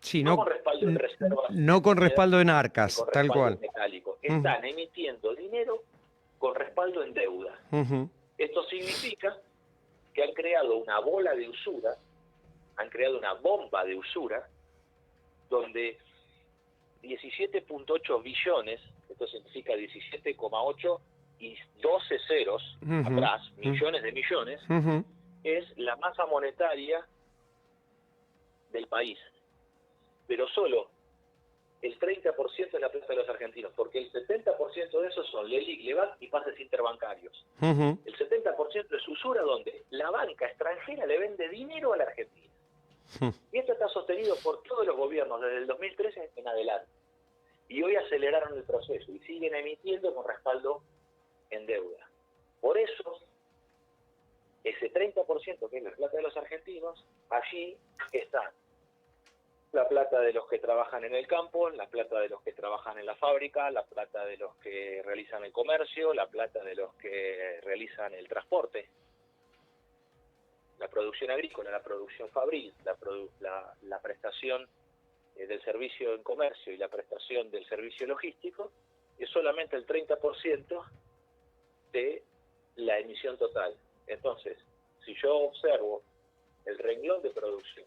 Sí, no con respaldo en reservas. No con respaldo en arcas, con tal cual. Metálico. Están emitiendo dinero con respaldo en deuda. Esto significa que han creado una bola de usura, han creado una bomba de usura, donde 17.8 billones, esto significa 17,8 y 12 ceros atrás, millones de millones, es la masa monetaria del país. pero solo el 30% es la plata de los argentinos, porque el 70% de esos son LELIQ, LEVAC y pases interbancarios. El 70% es usura donde la banca extranjera le vende dinero a la Argentina. Y esto está sostenido por todos los gobiernos desde el 2013 en adelante. Y hoy aceleraron el proceso y siguen emitiendo con respaldo en deuda. Por eso, ese 30% que es la plata de los argentinos, allí está la plata de los que trabajan en el campo, la plata de los que trabajan en la fábrica, la plata de los que realizan el comercio, la plata de los que realizan el transporte, la producción agrícola, la producción fabril, la prestación del servicio en comercio y la prestación del servicio logístico, es solamente el 30% de la emisión total. Entonces, si yo observo el renglón de producción,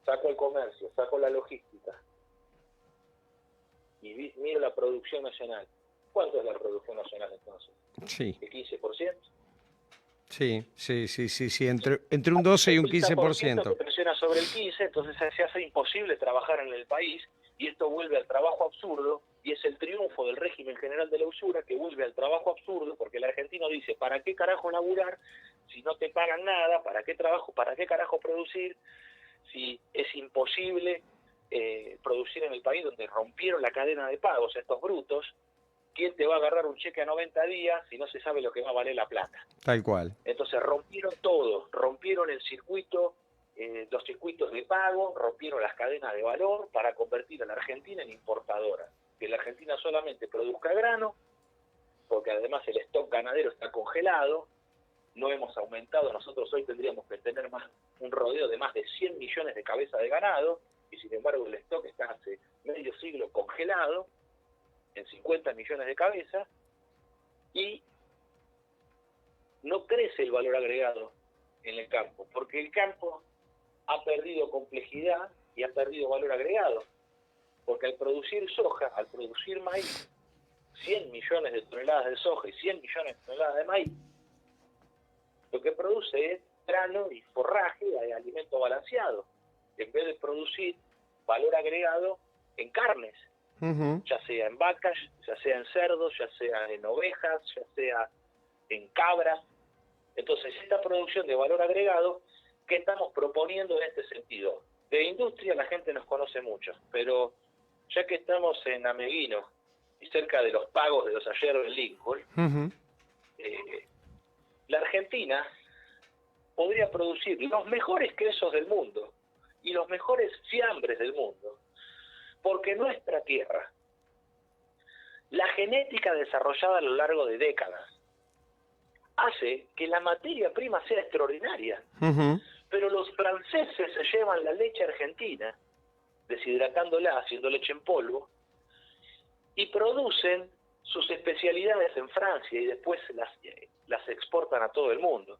saco el comercio, saco la logística y miro la producción nacional, ¿cuánto es la producción nacional entonces? Sí. ¿El 15%? Sí, entre un 12 y un 15%. Que presiona sobre el 15%, entonces se hace imposible trabajar en el país y esto vuelve al trabajo absurdo y es el triunfo del régimen general de la usura que vuelve al trabajo absurdo porque el argentino dice, ¿para qué carajo laburar si no te pagan nada? ¿Para qué trabajo? ¿Para qué carajo producir? Si es imposible producir en el país donde rompieron la cadena de pagos estos brutos. ¿Quién te va a agarrar un cheque a 90 días si no se sabe lo que va a valer la plata? Tal cual. Entonces rompieron todo, rompieron el circuito, los circuitos de pago, rompieron las cadenas de valor para convertir a la Argentina en importadora. Que la Argentina solamente produzca grano, porque además el stock ganadero está congelado, no hemos aumentado, nosotros hoy tendríamos que tener un rodeo de más de 100 millones de cabezas de ganado, y sin embargo el stock está hace medio siglo congelado, en 50 millones de cabezas, y no crece el valor agregado en el campo, porque el campo ha perdido complejidad y ha perdido valor agregado, porque al producir soja, al producir maíz, 100 millones de toneladas de soja y 100 millones de toneladas de maíz, lo que produce es grano y forraje de alimento balanceado, en vez de producir valor agregado en carnes, ya sea en vacas, ya sea en cerdos, ya sea en ovejas, ya sea en cabras. Entonces, esta producción de valor agregado, ¿qué estamos proponiendo en este sentido? De industria la gente nos conoce mucho, pero ya que estamos en Ameguino y cerca de los pagos de los ayeros de Lincoln, la Argentina podría producir los mejores quesos del mundo y los mejores fiambres del mundo, porque nuestra tierra, la genética desarrollada a lo largo de décadas, hace que la materia prima sea extraordinaria. Pero los franceses se llevan la leche argentina, deshidratándola, haciendo leche en polvo, y producen sus especialidades en Francia y después las exportan a todo el mundo.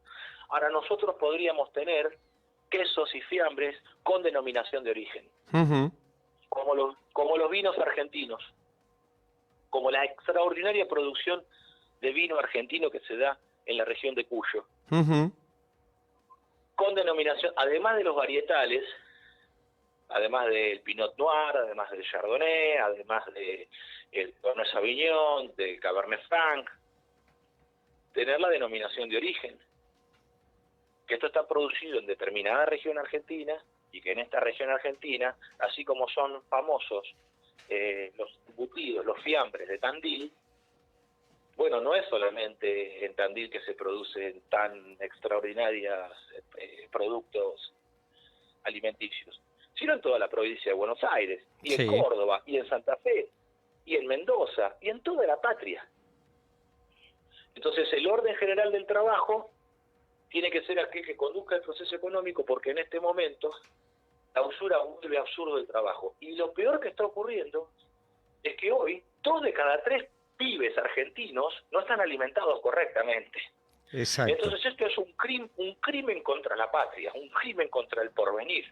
Ahora nosotros podríamos tener quesos y fiambres con denominación de origen, como los vinos argentinos, como la extraordinaria producción de vino argentino que se da en la región de Cuyo, con denominación, además de los varietales, además del Pinot Noir, además del Chardonnay, además del Cabernet Sauvignon, del Cabernet Franc, tener la denominación de origen, que esto está producido en determinada región argentina, y que en esta región argentina, así como son famosos los embutidos, los fiambres de Tandil, bueno, no es solamente en Tandil que se producen tan extraordinarios productos alimenticios, sino en toda la provincia de Buenos Aires, y en Córdoba, y en Santa Fe, y en Mendoza, y en toda la patria. Entonces el orden general del trabajo tiene que ser aquel que conduzca el proceso económico, porque en este momento la usura vuelve absurdo el trabajo. Y lo peor que está ocurriendo es que hoy 2 de cada 3 pibes argentinos no están alimentados correctamente. Exacto. Entonces esto es un crimen contra la patria, un crimen contra el porvenir.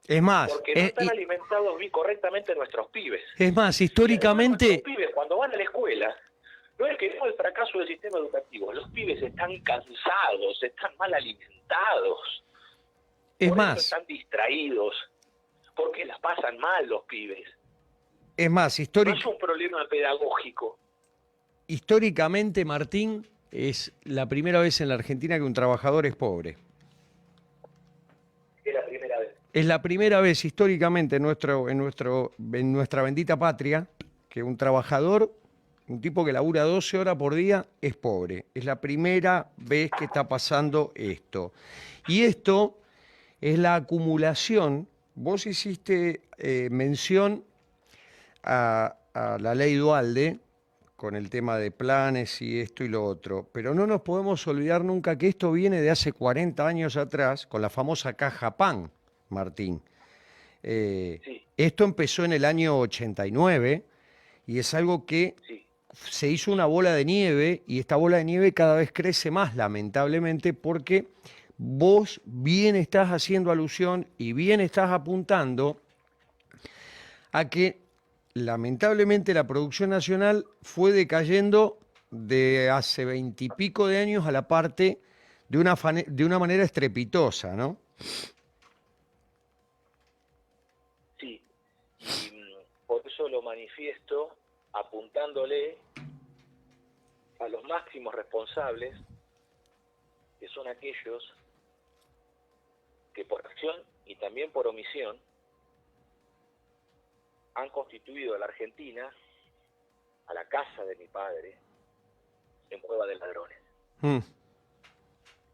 Es más, porque no están alimentados correctamente nuestros pibes. Es más, históricamente... Nuestros pibes cuando van a la escuela, no es que no el fracaso del sistema educativo, los pibes están cansados, están mal alimentados. Es Por eso más, están distraídos, porque la pasan mal los pibes. No es un problema pedagógico. históricamente, Martín, es la primera vez en la Argentina que un trabajador es pobre. Es la primera vez. Es la primera vez históricamente en nuestra bendita patria que un trabajador, un tipo que labura 12 horas por día, es pobre. Es la primera vez que está pasando esto. Y esto es la acumulación. Vos hiciste mención a la ley Dualde con el tema de planes y esto y lo otro, pero no nos podemos olvidar nunca que esto viene de hace 40 años atrás con la famosa caja PAN, Martín. Sí, Esto empezó en el año 89 y es algo que sí. se hizo una bola de nieve y esta bola de nieve cada vez crece más, lamentablemente, porque vos bien estás haciendo alusión y bien estás apuntando a que lamentablemente la producción nacional fue decayendo de hace 20 y pico de años a la parte de una manera estrepitosa, ¿no? Sí, y por eso lo manifiesto apuntándole a los máximos responsables, que son aquellos que por acción y también por omisión han constituido a la Argentina, a la casa de mi padre, en cueva de ladrones, Mm,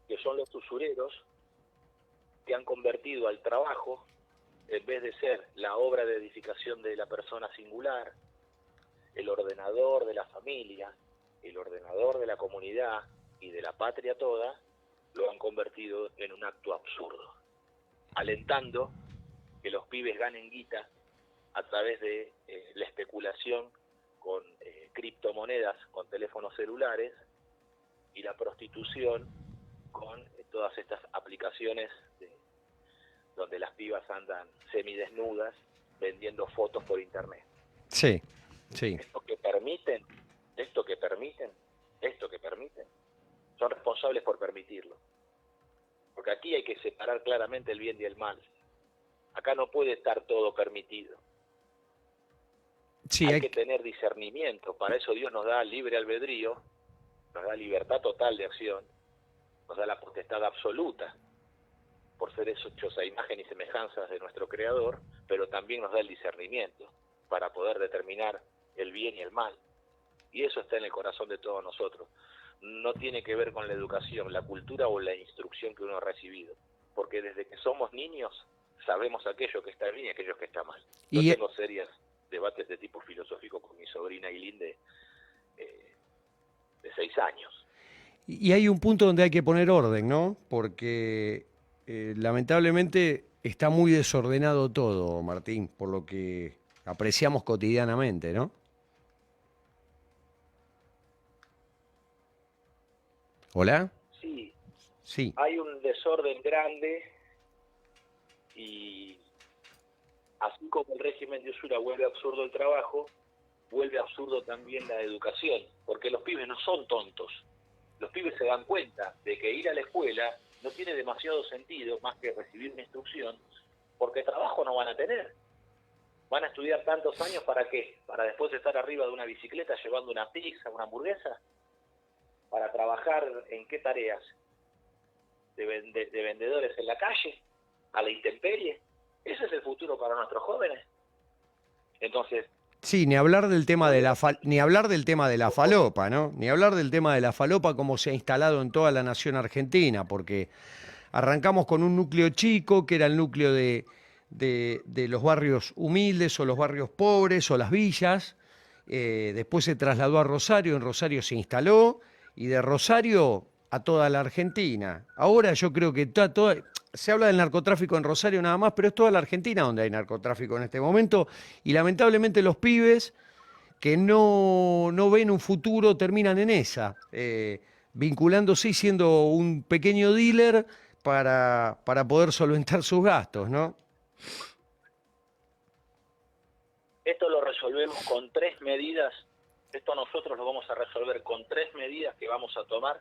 que son los usureros que han convertido al trabajo, en vez de ser la obra de edificación de la persona singular, el ordenador de la familia, el ordenador de la comunidad y de la patria toda, lo han convertido en un acto absurdo, alentando que los pibes ganen guita a través de la especulación con criptomonedas, con teléfonos celulares, y la prostitución con todas estas aplicaciones donde las pibas andan semidesnudas vendiendo fotos por internet. sí, sí. Esto que permiten, son responsables por permitirlo. Porque aquí hay que separar claramente el bien y el mal. Acá no puede estar todo permitido. Sí, Hay que tener discernimiento. Para eso Dios nos da libre albedrío, nos da libertad total de acción, nos da la potestad absoluta por ser hechos a imagen y semejanza de nuestro Creador, pero también nos da el discernimiento para poder determinar el bien y el mal. Y eso está en el corazón de todos nosotros. No tiene que ver con la educación, la cultura o la instrucción que uno ha recibido. Porque desde que somos niños sabemos aquello que está bien y aquello que está mal. Yo y, tengo serios debates de tipo filosófico con mi sobrina Eileen de 6 años. y hay un punto donde hay que poner orden, ¿no? Porque lamentablemente está muy desordenado todo, Martín, por lo que apreciamos cotidianamente, ¿no? ¿Hola? Sí, Sí. hay un desorden grande y así como el régimen de usura vuelve absurdo el trabajo, vuelve absurdo también la educación, porque los pibes no son tontos. Los pibes se dan cuenta de que ir a la escuela no tiene demasiado sentido más que recibir una instrucción, porque trabajo no van a tener. ¿Van a estudiar tantos años para qué? ¿Para después estar arriba de una bicicleta llevando una pizza, una hamburguesa? ¿Para trabajar en qué tareas? ¿De vendedores en la calle? ¿A la intemperie? Ese es el futuro para nuestros jóvenes. Entonces, Sí, ni hablar del tema de ni hablar del tema de la falopa, ¿no? Ni hablar del tema de la falopa como se ha instalado en toda la nación argentina, porque arrancamos con un núcleo chico, que era el núcleo de los barrios humildes o los barrios pobres o las villas. Después se trasladó a Rosario, en Rosario se instaló, y de Rosario a toda la Argentina. Ahora yo creo que se habla del narcotráfico en Rosario nada más, pero es toda la Argentina donde hay narcotráfico en este momento, y lamentablemente los pibes que no ven un futuro terminan en esa, vinculándose y siendo un pequeño dealer para poder solventar sus gastos, ¿no? esto lo resolvemos con 3 medidas. Esto nosotros lo vamos a resolver con 3 medidas que vamos a tomar,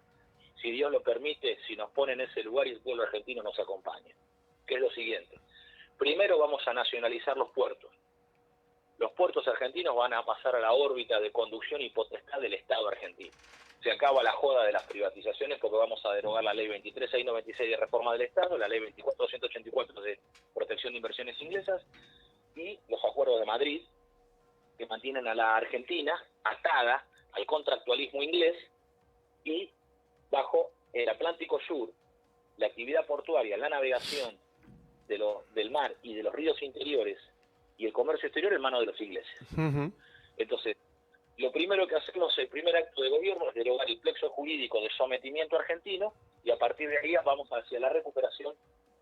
si Dios lo permite, si nos pone en ese lugar y el pueblo argentino nos acompaña. que es lo siguiente. Primero vamos a nacionalizar los puertos. Los puertos argentinos van a pasar a la órbita de conducción y potestad del Estado argentino. Se acaba la joda de las privatizaciones porque vamos a derogar la ley 23.696 de reforma del Estado, la ley 24.284 de protección de inversiones inglesas y los acuerdos de Madrid que mantienen a la Argentina atada al contractualismo inglés y bajo el Atlántico Sur, la actividad portuaria, la navegación del mar y de los ríos interiores y el comercio exterior en manos de los ingleses. Ujú. Entonces, lo primero que hacemos, el primer acto de gobierno es derogar el plexo jurídico de sometimiento argentino y a partir de ahí vamos hacia la recuperación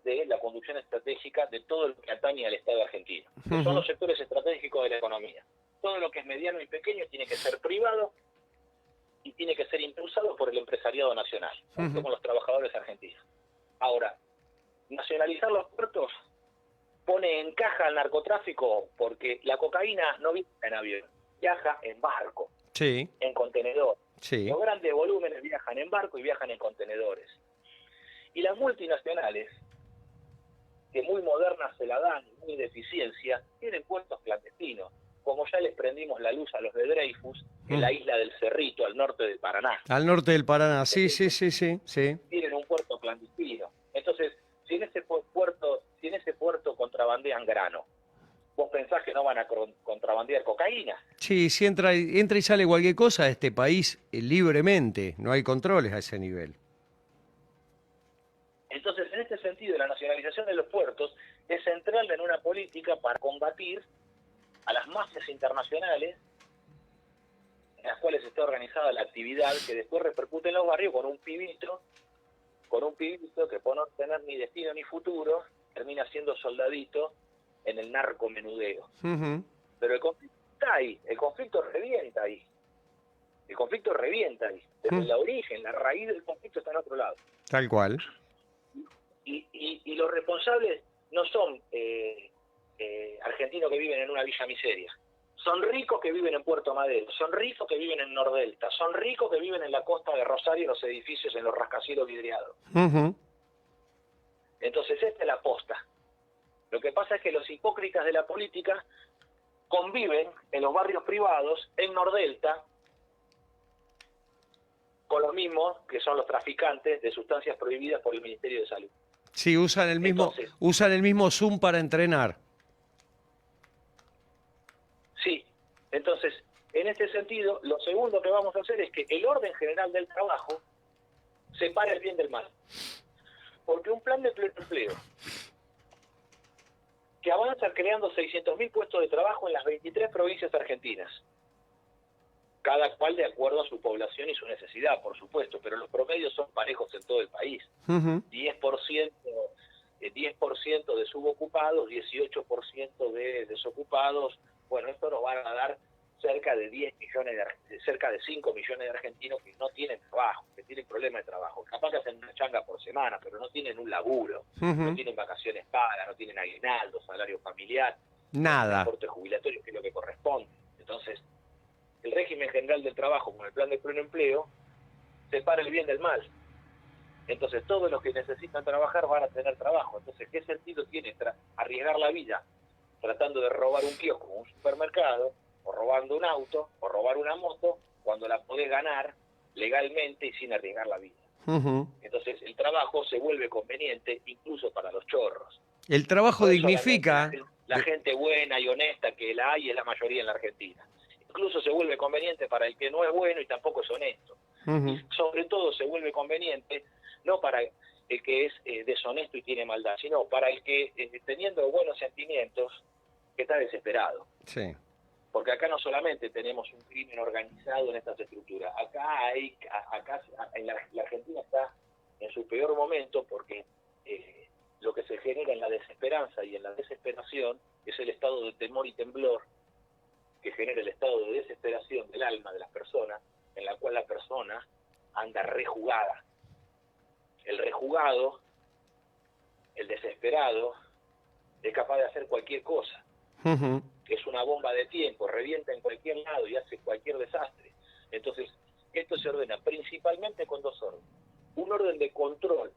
de la conducción estratégica de todo lo que atañe al Estado argentino, que son los sectores estratégicos de la economía. Todo lo que es mediano y pequeño tiene que ser privado y tiene que ser impulsado por el empresariado nacional, junto con los trabajadores argentinos. Ahora, nacionalizar los puertos pone en caja al narcotráfico porque la cocaína no viaja en avión, viaja en barco, Sí, en contenedor. sí. Los grandes volúmenes viajan en barco y viajan en contenedores. Y las multinacionales, que muy modernas se la dan, muy de eficiencia, tienen puertos clandestinos, como ya les prendimos la luz a los de Dreyfus, en la isla del Cerrito, al norte del Paraná. Al norte del Paraná, sí, sí, sí, sí, sí. Tienen un puerto clandestino. Entonces, si en ese puerto contrabandean grano, ¿vos pensás que no van a contrabandear cocaína? Sí, si entra y sale cualquier cosa de este país libremente, no hay controles a ese nivel. Entonces, en este sentido, la nacionalización de los puertos es central en una política para combatir a las mafias internacionales en las cuales está organizada la actividad que después repercute en los barrios con un pibito que por no tener ni destino ni futuro termina siendo soldadito en el narcomenudeo. Ujú. Pero el conflicto está ahí, el conflicto revienta ahí. El conflicto revienta ahí. Desde la origen, la raíz del conflicto está en otro lado. Tal cual. Y los responsables no son argentinos que viven en una villa miseria. Son ricos que viven en Puerto Madero, son ricos que viven en Nordelta, son ricos que viven en la costa de Rosario, en los edificios, en los rascacielos vidriados. Ujú. Entonces esta es la posta. Lo que pasa es que los hipócritas de la política conviven en los barrios privados, en Nordelta, con los mismos que son los traficantes de sustancias prohibidas por el Ministerio de Salud. Sí, usan Entonces, usan el mismo Zoom para entrenar. sí, entonces, en este sentido, lo segundo que vamos a hacer es que el orden general del trabajo separe el bien del mal. Porque un plan de pleno empleo que avanza creando 600.000 puestos de trabajo en las 23 provincias argentinas, cada cual de acuerdo a su población y su necesidad, por supuesto, pero los promedios son parejos en todo el país. Ujú. 10% de subocupados, 18% de desocupados. Bueno, esto nos va a dar cerca de 5 millones de argentinos que no tienen trabajo, que tienen problemas de trabajo. Capaz que hacen una changa por semana, pero no tienen un laburo, no tienen vacaciones pagas, no tienen aguinaldo, salario familiar, Nada. aporte jubilatorio, que es lo que corresponde. Entonces, el régimen general del trabajo con el plan de pleno empleo separa el bien del mal. Entonces todos los que necesitan trabajar van a tener trabajo. Entonces, ¿qué sentido tiene arriesgar la vida tratando de robar un kiosco o un supermercado, o robando un auto, o robar una moto, cuando la podés ganar legalmente y sin arriesgar la vida? Ujú. Entonces el trabajo se vuelve conveniente incluso para los chorros. El trabajo No es dignifica. solamente la gente buena y honesta que la hay, es la mayoría en la Argentina. Incluso se vuelve conveniente para el que no es bueno y tampoco es honesto. Ujú. Y sobre todo se vuelve conveniente no para el que es deshonesto y tiene maldad, sino para el que, teniendo buenos sentimientos, que está desesperado. Sí. Porque acá no solamente tenemos un crimen organizado en estas estructuras, acá en la Argentina está en su peor momento porque lo que se genera en la desesperanza y en la desesperación es el estado de temor y temblor que genera el estado de desesperación del alma de las personas, en la cual la persona anda rejugada. El rejugado, el desesperado, es capaz de hacer cualquier cosa. Ujú. Es una bomba de tiempo, revienta en cualquier lado y hace cualquier desastre. Entonces, esto se ordena principalmente con dos órdenes. Un orden de control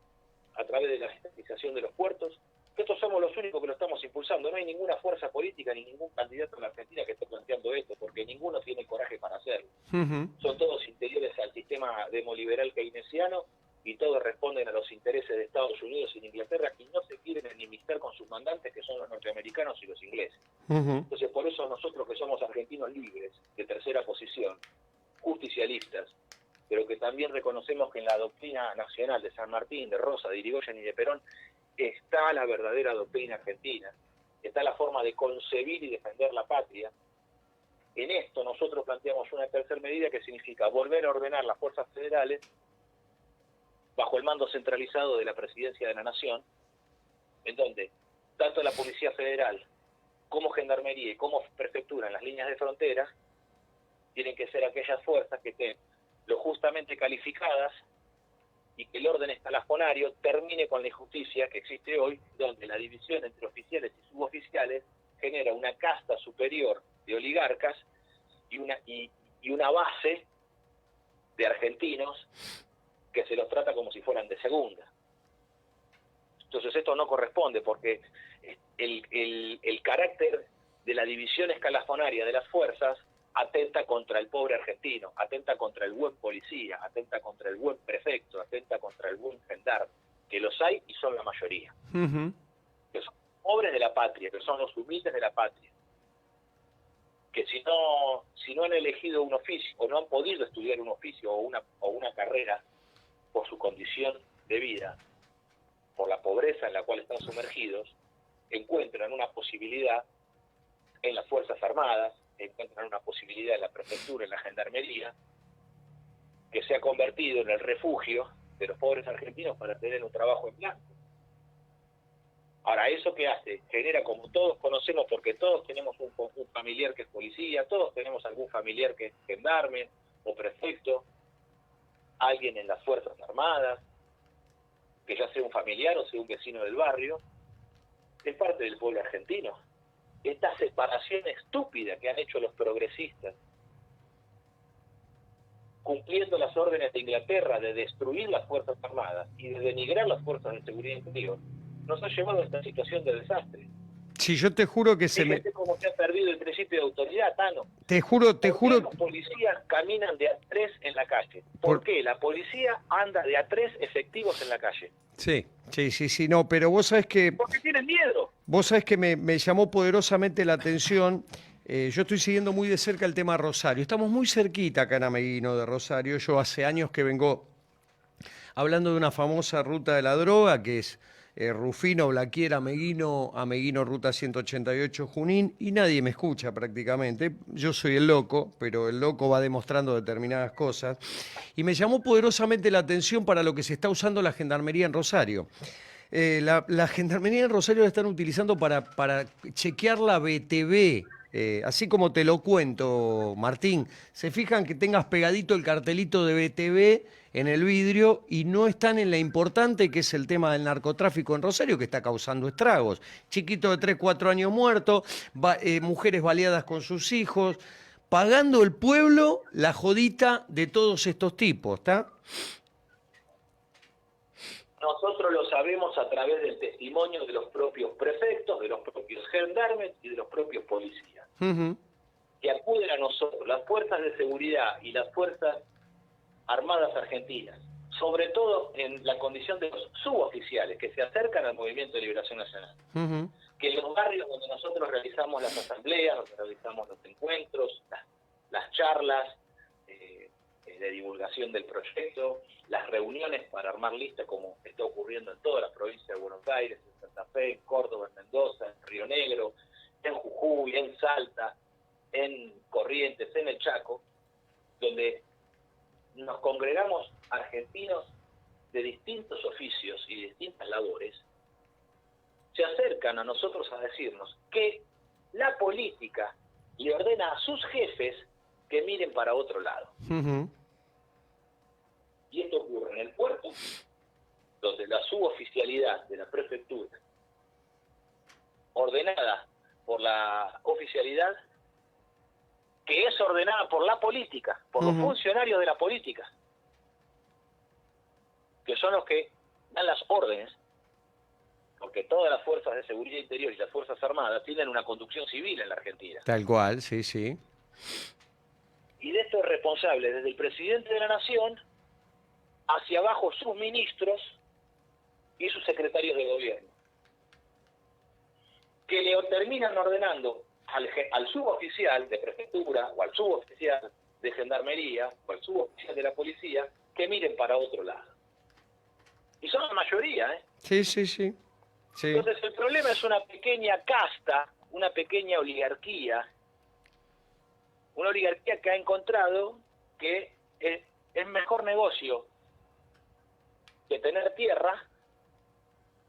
a través de la estatización de los puertos, Nosotros somos los únicos que lo estamos impulsando. No hay ninguna fuerza política ni ningún candidato en la Argentina que esté planteando esto, porque ninguno tiene coraje para hacerlo. Son todos interiores al sistema demoliberal keynesiano y todos responden a los intereses de Estados Unidos y de Inglaterra, y no se quieren enemistar con sus mandantes, que son los norteamericanos y los ingleses. Entonces, por eso nosotros, que somos argentinos libres, de tercera posición, justicialistas, pero que también reconocemos que en la doctrina nacional de San Martín, de Rosa, de Irigoyen y de Perón está la verdadera doctrina argentina, está la forma de concebir y defender la patria. En esto nosotros planteamos una tercera medida que significa volver a ordenar las fuerzas federales bajo el mando centralizado de la Presidencia de la Nación, en donde tanto la Policía Federal como Gendarmería y como Prefectura en las líneas de frontera tienen que ser aquellas fuerzas que estén lo justamente calificadas y que el orden escalafonario termine con la injusticia que existe hoy, donde la división entre oficiales y suboficiales genera una casta superior de oligarcas y una base de argentinos que se los trata como si fueran de segunda. Entonces esto no corresponde, porque el carácter de la división escalafonaria de las fuerzas atenta contra el pobre argentino, atenta contra el buen policía, atenta contra el buen prefecto, atenta contra el buen gendarme, que los hay y son la mayoría. Que son pobres de la patria, que son los humildes de la patria, que si no han elegido un oficio o no han podido estudiar un oficio o una carrera por su condición de vida, por la pobreza en la cual están sumergidos, encuentran una posibilidad en las Fuerzas Armadas, encuentran una posibilidad en la Prefectura, en la Gendarmería, que se ha convertido en el refugio de los pobres argentinos para tener un trabajo en blanco. Ahora, ¿eso qué hace? Genera, como todos conocemos, porque todos tenemos un familiar que es policía, todos tenemos algún familiar que es gendarme o prefecto, alguien en las Fuerzas Armadas, que ya sea un familiar o sea un vecino del barrio, es parte del pueblo argentino. Esta separación estúpida que han hecho los progresistas, cumpliendo las órdenes de Inglaterra de destruir las Fuerzas Armadas y de denigrar las Fuerzas de Seguridad Interior, nos ha llevado a esta situación de desastre. Sí, yo te juro que Fíjate cómo se ha perdido el principio de autoridad, Tano. Te juro. ¿Por qué los policías caminan de a 3 en la calle? ¿Por qué la policía anda de a 3 efectivos en la calle? Sí, no, pero vos sabés que... Porque tienen miedo. Vos sabés que me llamó poderosamente la atención. Yo estoy siguiendo muy de cerca el tema Rosario. Estamos muy cerquita acá en Ameguino de Rosario. Yo hace años que vengo hablando de una famosa ruta de la droga, que es Rufino, Blaquier, Ameguino, Ruta 188, Junín, y nadie me escucha prácticamente. Yo soy el loco, pero el loco va demostrando determinadas cosas. Y me llamó poderosamente la atención para lo que se está usando la Gendarmería en Rosario. La Gendarmería en Rosario la están utilizando para chequear la BTV. Así como te lo cuento, Martín, se fijan que tengas pegadito el cartelito de BTV en el vidrio y no están en la importante, que es el tema del narcotráfico en Rosario, que está causando estragos. Chiquito de 3, 4 años muerto, mujeres baleadas con sus hijos, pagando el pueblo la jodita de todos estos tipos, ¿está? Nosotros lo sabemos a través del testimonio de los propios prefectos, de los propios gendarmes y de los propios policías, que acuden a nosotros, las fuerzas de seguridad y las fuerzas armadas argentinas, sobre todo en la condición de los suboficiales que se acercan al Movimiento de Liberación Nacional, que en los barrios donde nosotros realizamos las asambleas, donde realizamos los encuentros, las charlas de divulgación del proyecto, las reuniones para armar listas, como está ocurriendo en toda la provincia de Buenos Aires, en Santa Fe, en Córdoba, en Mendoza, en Río Negro, en Jujuy, en Salta, en Corrientes, en el Chaco, donde nos congregamos argentinos de distintos oficios y de distintas labores, se acercan a nosotros a decirnos que la política le ordena a sus jefes que miren para otro lado. Y esto ocurre en el puerto, donde la suboficialidad de la prefectura, ordenada por la oficialidad, que es ordenada por la política, por los funcionarios de la política, que son los que dan las órdenes, porque todas las fuerzas de seguridad interior y las fuerzas armadas tienen una conducción civil en la Argentina. Tal cual, sí, sí. Y de esto es responsable desde el presidente de la Nación hacia abajo sus ministros y sus secretarios de gobierno, que le terminan ordenando al suboficial de prefectura o al suboficial de gendarmería o al suboficial de la policía que miren para otro lado. Y son la mayoría, ¿eh? Sí, sí, sí. Sí. Entonces el problema es una pequeña casta, una pequeña oligarquía, una oligarquía que ha encontrado que es mejor negocio que tener tierra,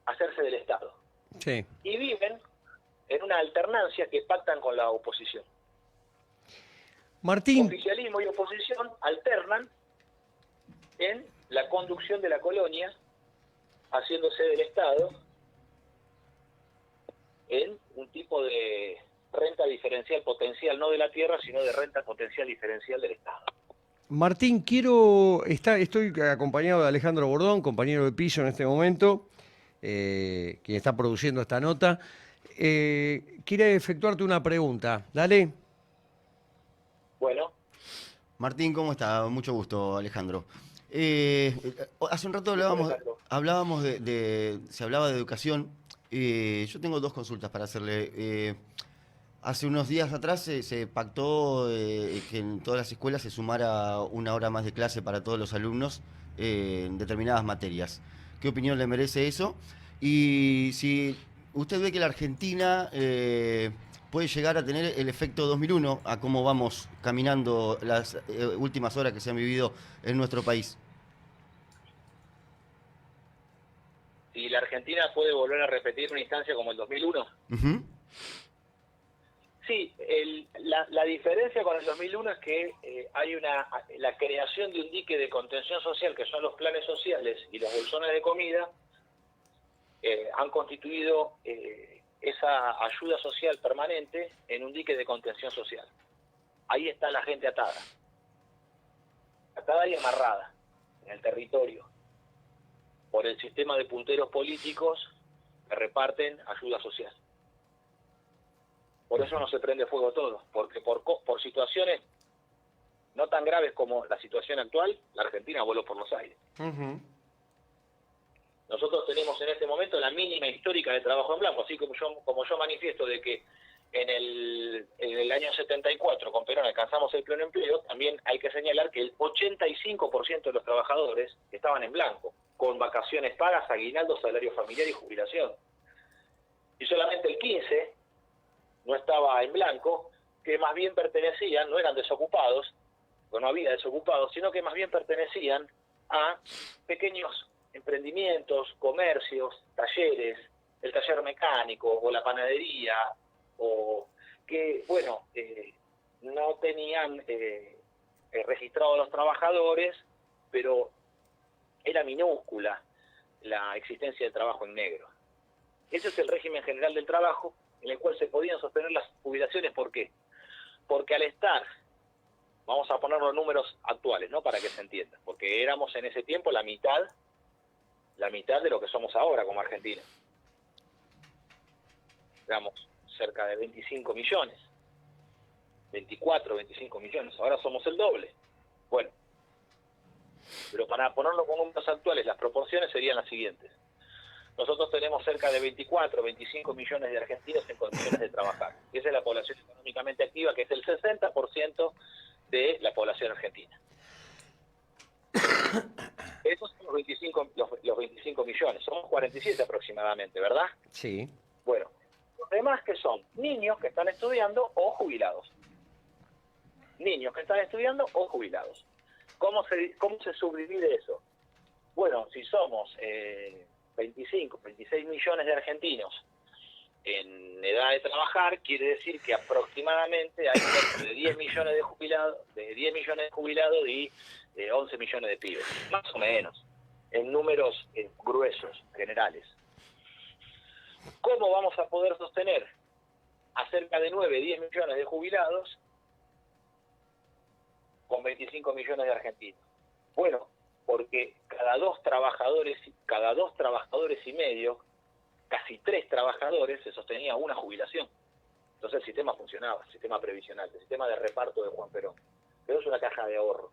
hacerse del Estado. Sí. Y viven en una alternancia que pactan con la oposición. Martín, Oficialismo y oposición alternan en la conducción de la colonia, haciéndose del Estado en un tipo de renta diferencial potencial, no de la tierra, sino de renta potencial diferencial del Estado. Martín, estoy acompañado de Alejandro Bordón, compañero de piso en este momento, quien está produciendo esta nota. Quiere efectuarte una pregunta. Dale. Bueno, Martín, ¿cómo está? Mucho gusto, Alejandro. Hace un rato Alejandro. hablábamos se hablaba de educación. Yo tengo dos consultas para hacerle. Hace unos días atrás se pactó que en todas las escuelas se sumara una hora más de clase para todos los alumnos en determinadas materias. ¿Qué opinión le merece eso? Y si usted ve que la Argentina puede llegar a tener el efecto 2001 a cómo vamos caminando las últimas horas que se han vivido en nuestro país. si la Argentina puede volver a repetir una instancia como el 2001. Ujú. Sí, la diferencia con el 2001 es que hay la creación de un dique de contención social, que son los planes sociales y los bolsones de comida, han constituido esa ayuda social permanente en un dique de contención social. Ahí está la gente atada y amarrada en el territorio por el sistema de punteros políticos que reparten ayuda social. Por eso no se prende fuego todo, porque por situaciones no tan graves como la situación actual, la Argentina voló por los aires. Uh-huh. Nosotros tenemos en este momento la mínima histórica de trabajo en blanco, así como yo manifiesto de que en el año 74 con Perón alcanzamos el pleno empleo, también hay que señalar que el 85% de los trabajadores estaban en blanco, con vacaciones pagas, aguinaldo, salario familiar y jubilación. Y solamente el 15% no estaba en blanco, que más bien pertenecían, no eran desocupados, o no había desocupados, sino que más bien pertenecían a pequeños emprendimientos, comercios, talleres, el taller mecánico o la panadería, o que, bueno, no tenían registrados a los trabajadores, pero era minúscula la existencia de trabajo en negro. Ese es el régimen general del trabajo, en el cual se podían sostener las jubilaciones. ¿Por qué? Porque al estar, vamos a poner los números actuales, ¿no? Para que se entienda, porque éramos en ese tiempo la mitad de lo que somos ahora como Argentina. Éramos cerca de 25 millones, 24, 25 millones, ahora somos el doble. Bueno, pero para ponerlo con números actuales, las proporciones serían las siguientes. Nosotros tenemos cerca de 24, 25 millones de argentinos en condiciones de trabajar. Y esa es la población económicamente activa, que es el 60% de la población argentina. Esos son los 25 millones. Somos 47 aproximadamente, ¿verdad? Sí. Bueno, los demás que son niños que están estudiando o jubilados. Niños que están estudiando o jubilados. ¿Cómo se subdivide eso? Bueno, si somos 25, 26 millones de argentinos en edad de trabajar, quiere decir que aproximadamente hay cerca de 10 millones de jubilados, y 11 millones de pibes, más o menos, en números gruesos, generales. ¿Cómo vamos a poder sostener a cerca de 9, 10 millones de jubilados con 25 millones de argentinos? Bueno, porque cada dos trabajadores y medio casi 3 trabajadores se sostenía una jubilación. Entonces el sistema funcionaba, el sistema previsional, el sistema de reparto de Juan Perón. Pero es una caja de ahorro.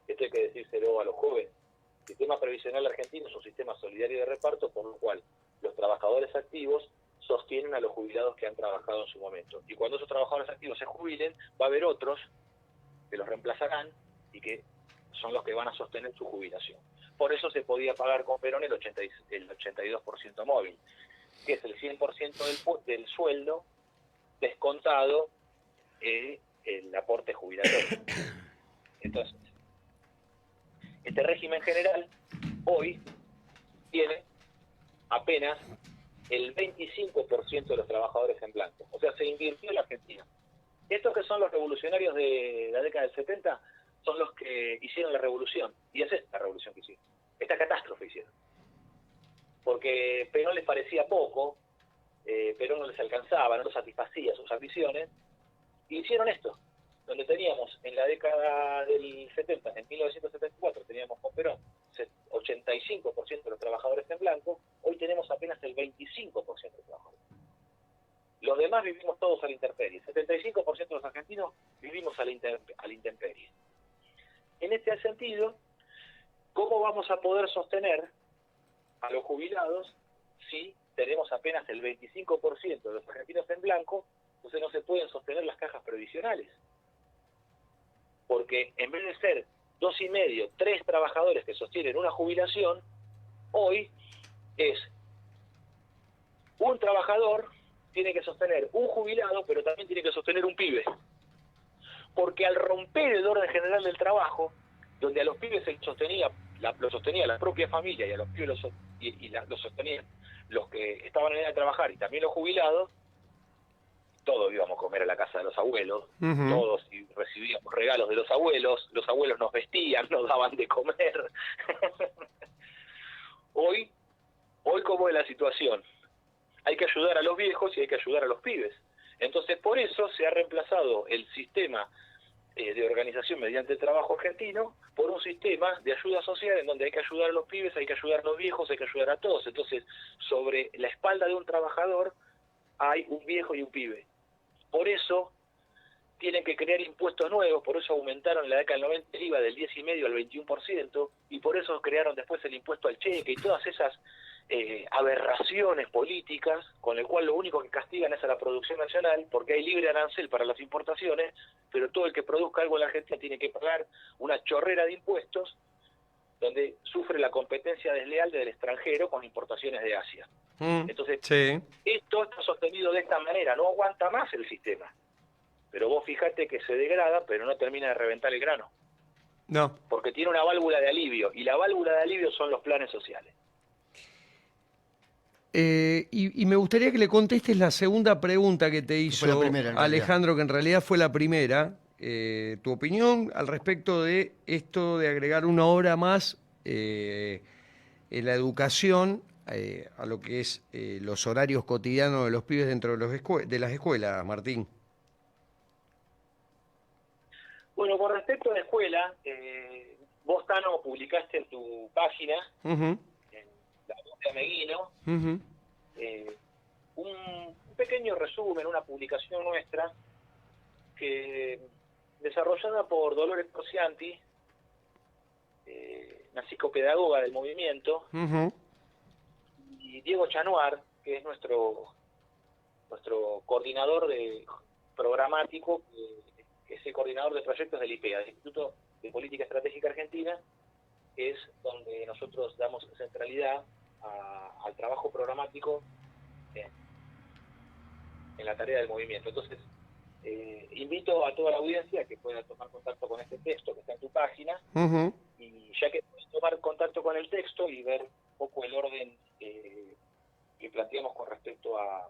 Esto hay que decírselo a los jóvenes. El sistema previsional argentino es un sistema solidario de reparto, por lo cual los trabajadores activos sostienen a los jubilados que han trabajado en su momento. Y cuando esos trabajadores activos se jubilen, va a haber otros que los reemplazarán y que son los que van a sostener su jubilación. Por eso se podía pagar con Perón el 82% móvil, que es el 100% del sueldo descontado el aporte jubilatorio. Entonces, este régimen general hoy tiene apenas el 25% de los trabajadores en blanco. O sea, se invirtió en la Argentina. Estos que son los revolucionarios de la década del 70 son los que hicieron la revolución. Y es esta revolución que hicieron. Esta catástrofe hicieron. Porque Perón les parecía poco, Perón no les alcanzaba, no los satisfacía sus ambiciones, y hicieron esto. Donde teníamos en la década del 70, en 1974, teníamos con Perón 85% de los trabajadores en blanco, hoy tenemos apenas el 25% de trabajadores. Los demás vivimos todos a la intemperie. 75% de los argentinos vivimos a la intemperie. En este sentido, ¿cómo vamos a poder sostener a los jubilados si tenemos apenas el 25% de los argentinos en blanco? Entonces no se pueden sostener las cajas previsionales. Porque en vez de ser 2,5, 3 trabajadores que sostienen una jubilación, hoy es un trabajador tiene que sostener un jubilado, pero también tiene que sostener un pibe. Porque al romper el orden general del trabajo, donde a los pibes lo sostenía la propia familia y a los pibes lo sostenían los que estaban en edad de trabajar y también los jubilados, todos íbamos a comer a la casa de los abuelos, todos recibíamos regalos de los abuelos nos vestían, nos daban de comer. Hoy ¿cómo es la situación? Hay que ayudar a los viejos y hay que ayudar a los pibes. Entonces, por eso se ha reemplazado el sistema de organización mediante el trabajo argentino por un sistema de ayuda social en donde hay que ayudar a los pibes, hay que ayudar a los viejos, hay que ayudar a todos. Entonces, sobre la espalda de un trabajador hay un viejo y un pibe. Por eso tienen que crear impuestos nuevos, por eso aumentaron en la década del 90 el IVA del 10,5 al 21%, y por eso crearon después el impuesto al cheque y todas esas aberraciones políticas, con el cual lo único que castigan es a la producción nacional, porque hay libre arancel para las importaciones, pero todo el que produzca algo en la Argentina tiene que pagar una chorrera de impuestos, donde sufre la competencia desleal del extranjero con importaciones de Asia. Entonces, esto está sostenido de esta manera, no aguanta más el sistema. Pero vos fijate que se degrada, pero no termina de reventar el grano. No. Porque tiene una válvula de alivio, y la válvula de alivio son los planes sociales. Y me gustaría que le contestes la segunda pregunta que te hizo fue la primera, Alejandro, que en realidad fue la primera. Tu opinión al respecto de esto de agregar una hora más en la educación a lo que es los horarios cotidianos de los pibes dentro de las escuelas, Martín. Bueno, con respecto a la escuela, vos, Tano, publicaste en tu página, en la voz de Ameguino, un pequeño resumen, una publicación nuestra, que desarrollada por Dolores Procianti, una psicopedagoga del movimiento, y Diego Chanuar, que es nuestro coordinador programático, que es el coordinador de proyectos del IPEA, del Instituto de Política Estratégica Argentina, es donde nosotros damos centralidad al trabajo programático en la tarea del movimiento. Entonces, invito a toda la audiencia que pueda tomar contacto con este texto que está en tu página, y ya que puedes tomar contacto con el texto y ver un poco el orden que planteamos con respecto a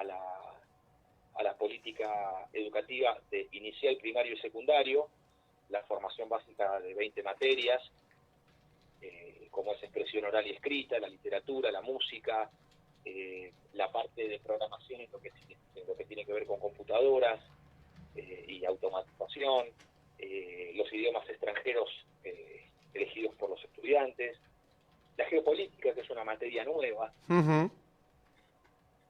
la política educativa de inicial, primario y secundario, la formación básica de 20 materias, como es expresión oral y escrita, la literatura, la música, la parte de programación en lo que tiene que ver con computadoras y automatización, los idiomas extranjeros elegidos por los estudiantes, la geopolítica, que es una materia nueva,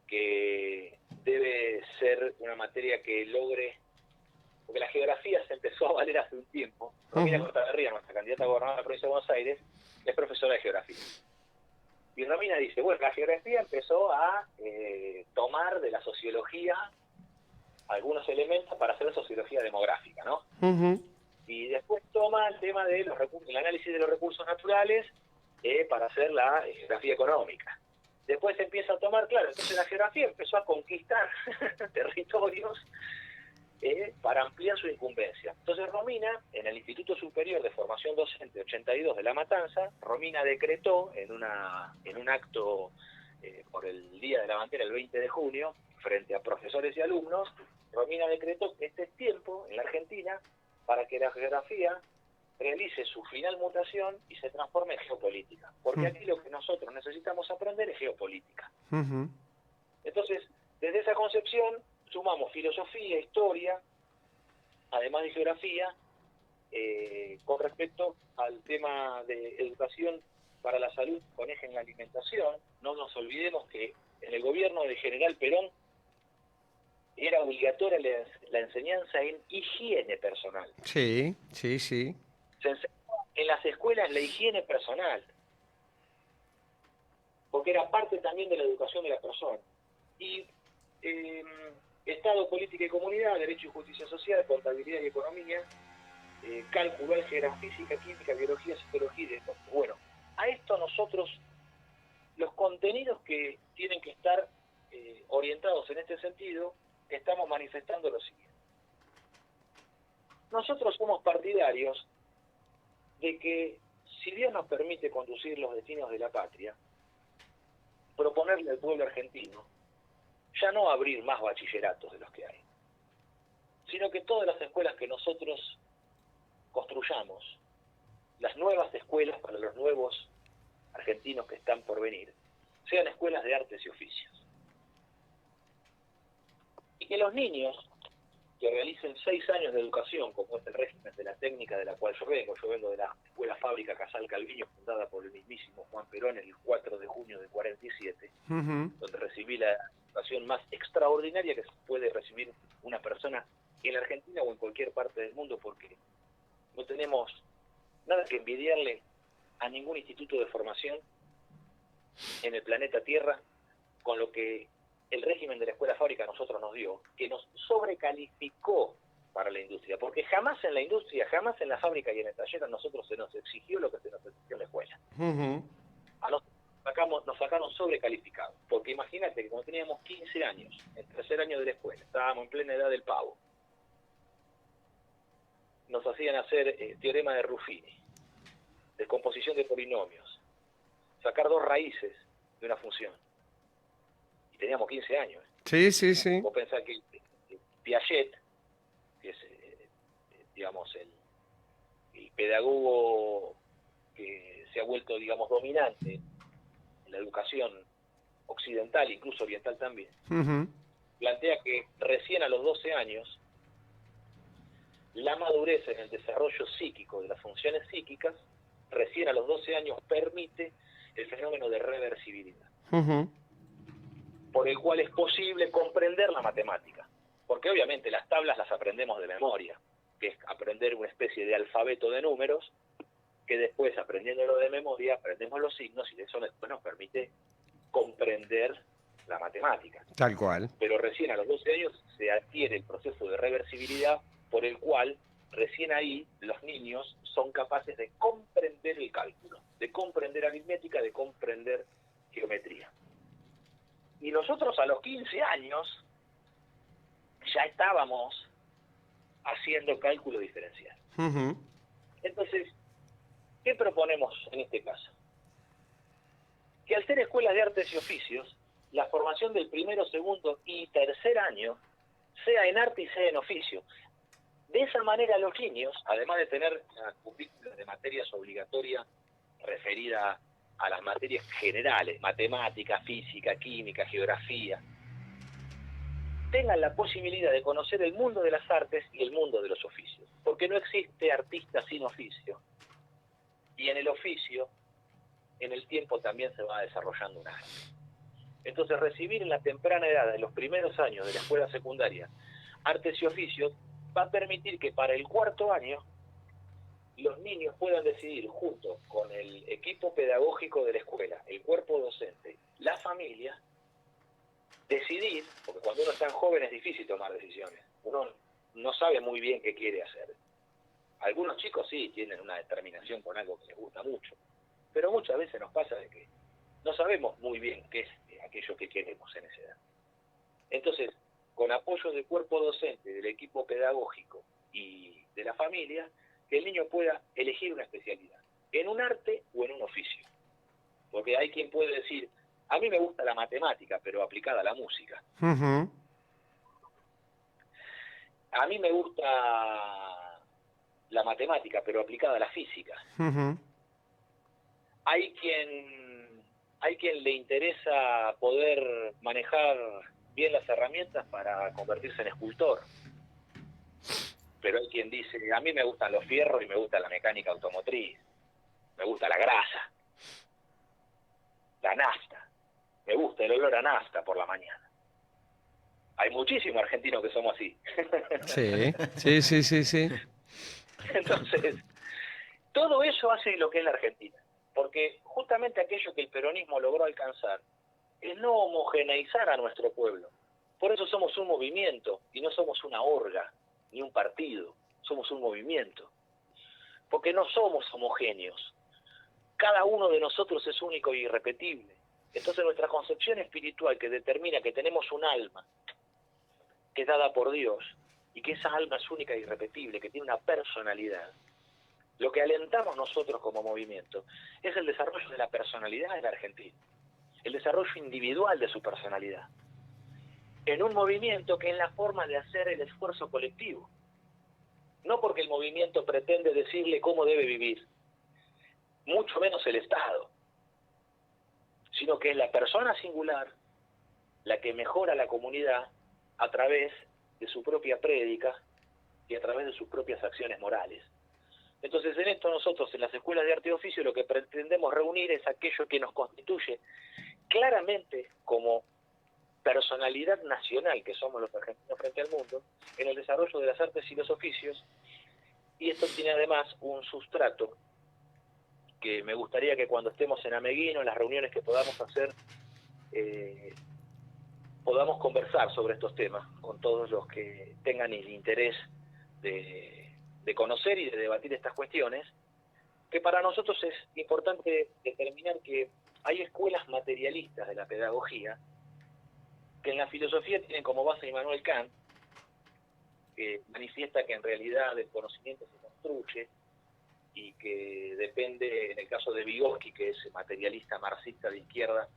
que debe ser una materia que logre, porque la geografía se empezó a valer hace un tiempo. Romina Cortaberría, nuestra candidata a gobernadora de la provincia de Buenos Aires, es profesora de geografía. Y Romina dice, bueno, la geografía empezó a tomar de la sociología algunos elementos para hacer sociología demográfica, ¿no? Y después toma el tema de los recursos, el análisis de los recursos naturales para hacer la geografía económica. Después empieza a tomar, claro, entonces la geografía empezó a conquistar territorios para ampliar su incumbencia. Entonces Romina, en el Instituto Superior de Formación Docente 82 de La Matanza, Romina decretó en un acto por el Día de la Bandera, el 20 de junio, frente a profesores y alumnos, Romina decretó que este es tiempo en la Argentina para que la geografía realice su final mutación y se transforme en geopolítica. Porque aquí lo que nosotros necesitamos aprender es geopolítica. Entonces, desde esa concepción, sumamos filosofía, historia, además de geografía, con respecto al tema de educación para la salud con eje en la alimentación. No nos olvidemos que en el gobierno de General Perón era obligatoria la enseñanza en higiene personal. Sí, sí, sí. Se enseñó en las escuelas la higiene personal, porque era parte también de la educación de la persona. Y Estado, Política y Comunidad, Derecho y Justicia Social, Contabilidad y Economía, Cálculo, Álgebra, Física, Química, Biología, Psicología y Deporte. Bueno, a esto nosotros, los contenidos que tienen que estar orientados en este sentido, estamos manifestando lo siguiente. Nosotros somos partidarios de que, si Dios nos permite conducir los destinos de la patria, proponerle al pueblo argentino ya no abrir más bachilleratos de los que hay, sino que todas las escuelas que nosotros construyamos, las nuevas escuelas para los nuevos argentinos que están por venir, sean escuelas de artes y oficios. Y que los niños que realicen 6 años de educación, como es el régimen de la técnica de la cual yo vengo de la Escuela Fábrica Casal Calviño, fundada por el mismísimo Juan Perón el 4 de junio de 47, donde recibí la educación más extraordinaria que puede recibir una persona en la Argentina o en cualquier parte del mundo, porque no tenemos nada que envidiarle a ningún instituto de formación en el planeta Tierra con lo que el régimen de la Escuela Fábrica a nosotros nos dio, que nos sobrecalificó para la industria, porque jamás en la industria, jamás en la fábrica y en el taller a nosotros se nos exigió lo que se nos exigió en la escuela. A nosotros nos sacaron sobrecalificados, porque imagínate que cuando teníamos 15 años, el tercer año de la escuela, estábamos en plena edad del pavo, nos hacían hacer teorema de Ruffini, descomposición de polinomios, sacar 2 raíces de una función. Y teníamos 15 años. Sí, sí, sí. Vos pensás que Piaget, que es, digamos, el pedagogo que se ha vuelto, digamos, dominante en la educación occidental, incluso oriental también, plantea que recién a los 12 años, la madurez en el desarrollo psíquico de las funciones psíquicas, recién a los 12 años permite el fenómeno de reversibilidad, por el cual es posible comprender la matemática. Porque obviamente las tablas las aprendemos de memoria, que es aprender una especie de alfabeto de números, que después, aprendiéndolo de memoria, aprendemos los signos y eso después nos permite comprender la matemática. Tal cual. Pero recién a los 12 años se adquiere el proceso de reversibilidad, por el cual recién ahí los niños son capaces de comprender el cálculo, de comprender aritmética, de comprender geometría. Y nosotros a los 15 años ya estábamos haciendo cálculo diferencial. Entonces, ¿qué proponemos en este caso? Que al ser escuelas de artes y oficios, la formación del primero, segundo y tercer año sea en arte y sea en oficio. De esa manera los niños, además de tener una currícula de materias obligatorias referida a las materias generales, matemática, física, química, geografía, tengan la posibilidad de conocer el mundo de las artes y el mundo de los oficios. Porque no existe artista sin oficio. Y en el oficio, en el tiempo también se va desarrollando un arte. Entonces, recibir en la temprana edad, en los primeros años de la escuela secundaria, artes y oficios, va a permitir que para el 4.º año los niños puedan decidir, junto con el equipo pedagógico de la escuela, el cuerpo docente, la familia, decidir, porque cuando uno es tan joven es difícil tomar decisiones, uno no sabe muy bien qué quiere hacer. Algunos chicos sí tienen una determinación con algo que les gusta mucho, pero muchas veces nos pasa de que no sabemos muy bien qué es aquello que queremos en esa edad. Entonces, con apoyo del cuerpo docente, del equipo pedagógico y de la familia, que el niño pueda elegir una especialidad, en un arte o en un oficio. Porque hay quien puede decir, a mí me gusta la matemática, pero aplicada a la música. Ujú. A mí me gusta la matemática, pero aplicada a la física. Ujú. Hay quien le interesa poder manejar bien las herramientas para convertirse en escultor. Pero hay quien dice, a mí me gustan los fierros y me gusta la mecánica automotriz. Me gusta la grasa, la nafta. Me gusta el olor a nafta por la mañana. Hay muchísimos argentinos que somos así. Sí, sí, sí, sí, sí. Entonces, todo eso hace lo que es la Argentina. Porque justamente aquello que el peronismo logró alcanzar es no homogeneizar a nuestro pueblo. Por eso somos un movimiento y no somos una orga ni un partido. Somos un movimiento. Porque no somos homogéneos. Cada uno de nosotros es único e irrepetible. Entonces nuestra concepción espiritual que determina que tenemos un alma que es dada por Dios y que esa alma es única e irrepetible, que tiene una personalidad, lo que alentamos nosotros como movimiento es el desarrollo de la personalidad en la Argentina, el desarrollo individual de su personalidad, en un movimiento que es la forma de hacer el esfuerzo colectivo, no porque el movimiento pretende decirle cómo debe vivir, mucho menos el Estado, sino que es la persona singular la que mejora la comunidad a través de su propia prédica y a través de sus propias acciones morales. Entonces, en esto nosotros, en las escuelas de arte y oficio, lo que pretendemos reunir es aquello que nos constituye claramente como personalidad nacional que somos los argentinos frente al mundo, en el desarrollo de las artes y los oficios, y esto tiene además un sustrato que me gustaría que cuando estemos en Ameguino, en las reuniones que podamos hacer, podamos conversar sobre estos temas con todos los que tengan el interés de conocer y de debatir estas cuestiones, que para nosotros es importante determinar que hay escuelas materialistas de la pedagogía que en la filosofía tienen como base Immanuel Kant, que manifiesta que en realidad el conocimiento se construye y que depende, en el caso de Vygotsky, que es materialista marxista de izquierda,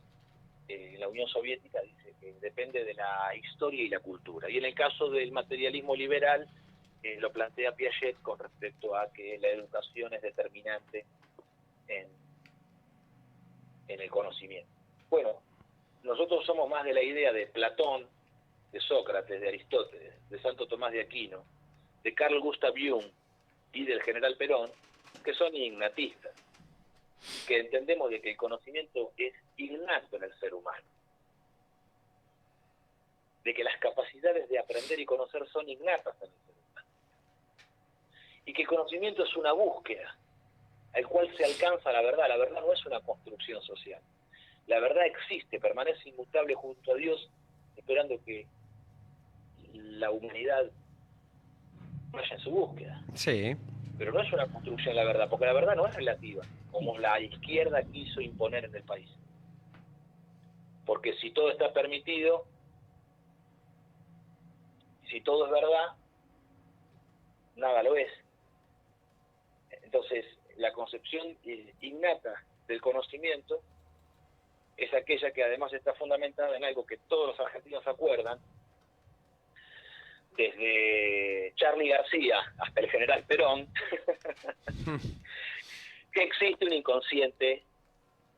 en la Unión Soviética, dice que depende de la historia y la cultura. Y en el caso del materialismo liberal, lo plantea Piaget con respecto a que la educación es determinante en el conocimiento. Bueno, nosotros somos más de la idea de Platón, de Sócrates, de Aristóteles, de Santo Tomás de Aquino, de Carl Gustav Jung y del general Perón, que son innatistas, que entendemos de que el conocimiento es innato en el ser humano, de que las capacidades de aprender y conocer son innatas en el ser humano, y que el conocimiento es una búsqueda, al cual se alcanza la verdad. La verdad no es una construcción social, la verdad existe, permanece inmutable junto a Dios, esperando que la humanidad vaya en su búsqueda. Sí. Pero no es una construcción la verdad, porque la verdad no es relativa, como la izquierda quiso imponer en el país. Porque si todo está permitido, si todo es verdad, nada lo es. Entonces, la concepción innata del conocimiento es aquella que además está fundamentada en algo que todos los argentinos acuerdan, desde Charly García hasta el general Perón, que existe un inconsciente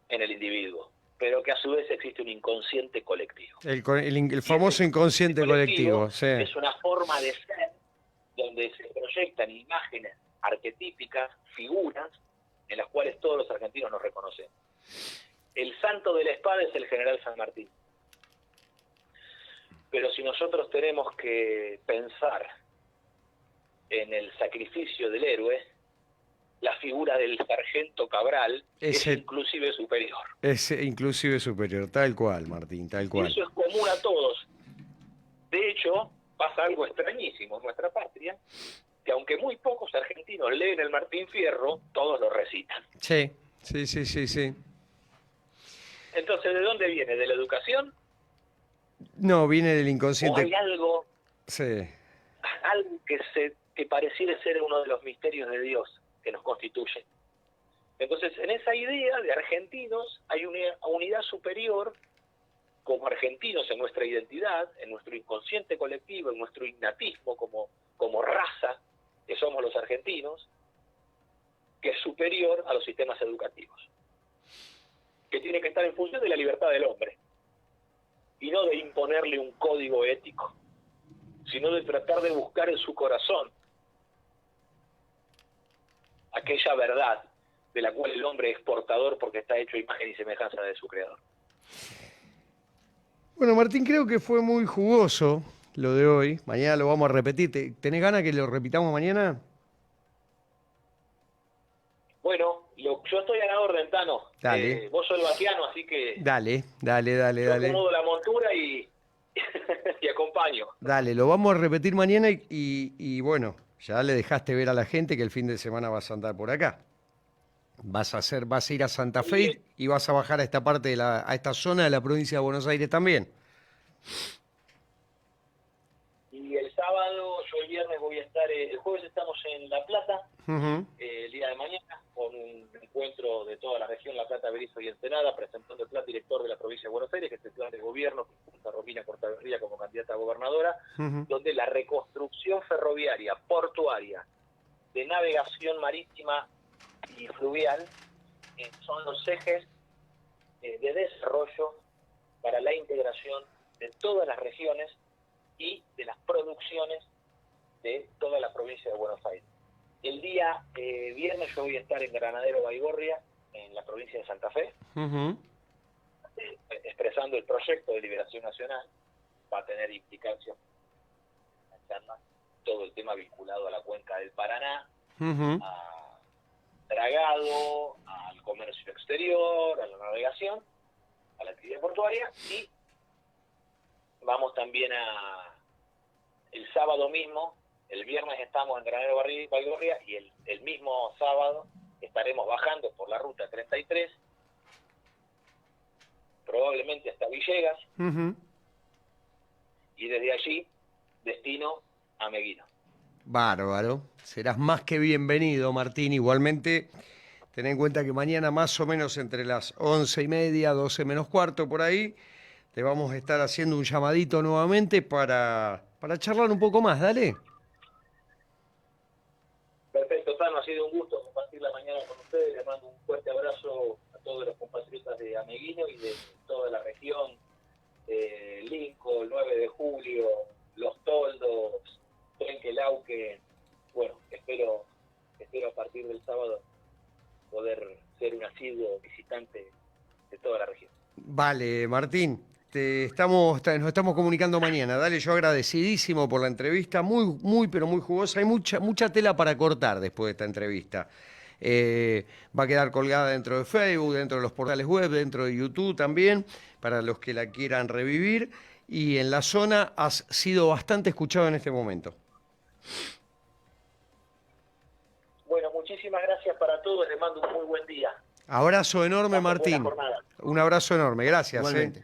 en el individuo, pero que a su vez existe un inconsciente colectivo. El famoso inconsciente colectivo, sí. Es una forma de ser donde se proyectan imágenes arquetípicas, figuras, en las cuales todos los argentinos nos reconocen. El santo de la espada es el general San Martín. Pero si nosotros tenemos que pensar en el sacrificio del héroe, la figura del sargento Cabral es inclusive superior. Es inclusive superior, tal cual, Martín, tal cual. Y eso es común a todos. De hecho, pasa algo extrañísimo en nuestra patria, que aunque muy pocos argentinos leen el Martín Fierro, todos lo recitan. Sí, sí, sí, sí, sí. Entonces, ¿de dónde viene? ¿De la educación? No, viene del inconsciente. ¿O hay algo, Sí. algo que pareciera ser uno de los misterios de Dios que nos constituye? Entonces, en esa idea de argentinos hay una unidad superior como argentinos en nuestra identidad, en nuestro inconsciente colectivo, en nuestro innatismo como raza que somos los argentinos, que es superior a los sistemas educativos, que tiene que estar en función de la libertad del hombre, y no de imponerle un código ético, sino de tratar de buscar en su corazón aquella verdad de la cual el hombre es portador porque está hecho a imagen y semejanza de su creador. Bueno, Martín, creo que fue muy jugoso lo de hoy. Mañana lo vamos a repetir. ¿Tenés ganas que lo repitamos mañana? Bueno, yo estoy a la orden, Tano. Dale. Vos sos el vaquiano, así que Dale. yo acomodo la montura y acompaño. Dale, lo vamos a repetir mañana y bueno, ya le dejaste ver a la gente que el fin de semana vas a andar por acá. Vas a ir a Santa Fe y vas a bajar a esta parte a esta zona de la provincia de Buenos Aires también. Y el sábado, yo el viernes voy a estar, el jueves estamos en La Plata, el día de mañana, con un encuentro de toda la región, La Plata, Berizo y Ensenada, presentando el plan director de la provincia de Buenos Aires, que es el plan de gobierno que junta a Romina Cortaberría como candidata a gobernadora, donde la reconstrucción ferroviaria, portuaria, de navegación marítima y fluvial son los ejes de desarrollo para la integración de todas las regiones y de las producciones de toda la provincia de Buenos Aires. El día viernes yo voy a estar en Granadero Baigorria, en la provincia de Santa Fe, expresando el proyecto de liberación nacional. Va a tener implicancias en la charla, todo el tema vinculado a la cuenca del Paraná, a dragado, al comercio exterior, a la navegación, a la actividad portuaria, y vamos también el sábado mismo, el viernes estamos en Granadero Baigorria y el mismo sábado estaremos bajando por la ruta 33, probablemente hasta Villegas, y desde allí destino a Meguino. Bárbaro, serás más que bienvenido, Martín. Igualmente, ten en cuenta que mañana más o menos entre las 11:30, 12 menos cuarto, por ahí, te vamos a estar haciendo un llamadito nuevamente para charlar un poco más, dale. Perfecto, Tano, ha sido un gusto compartir la mañana con ustedes. Les mando un fuerte abrazo a todos los compatriotas de Ameguino y de toda la región, Lincoln, 9 de julio, Los Toldos, Trenquelauque. Bueno, espero a partir del sábado poder ser un asiduo visitante de toda la región. Vale, Martín, nos estamos comunicando mañana. Dale, yo agradecidísimo por la entrevista, muy, pero muy jugosa. Hay mucha tela para cortar después de esta entrevista. Va a quedar colgada dentro de Facebook, dentro de los portales web, dentro de YouTube también, para los que la quieran revivir. Y en la zona has sido bastante escuchado en este momento. Bueno, muchísimas gracias para todos. Les mando un muy buen día. Abrazo enorme, Martín. Un abrazo enorme, gracias. Igualmente.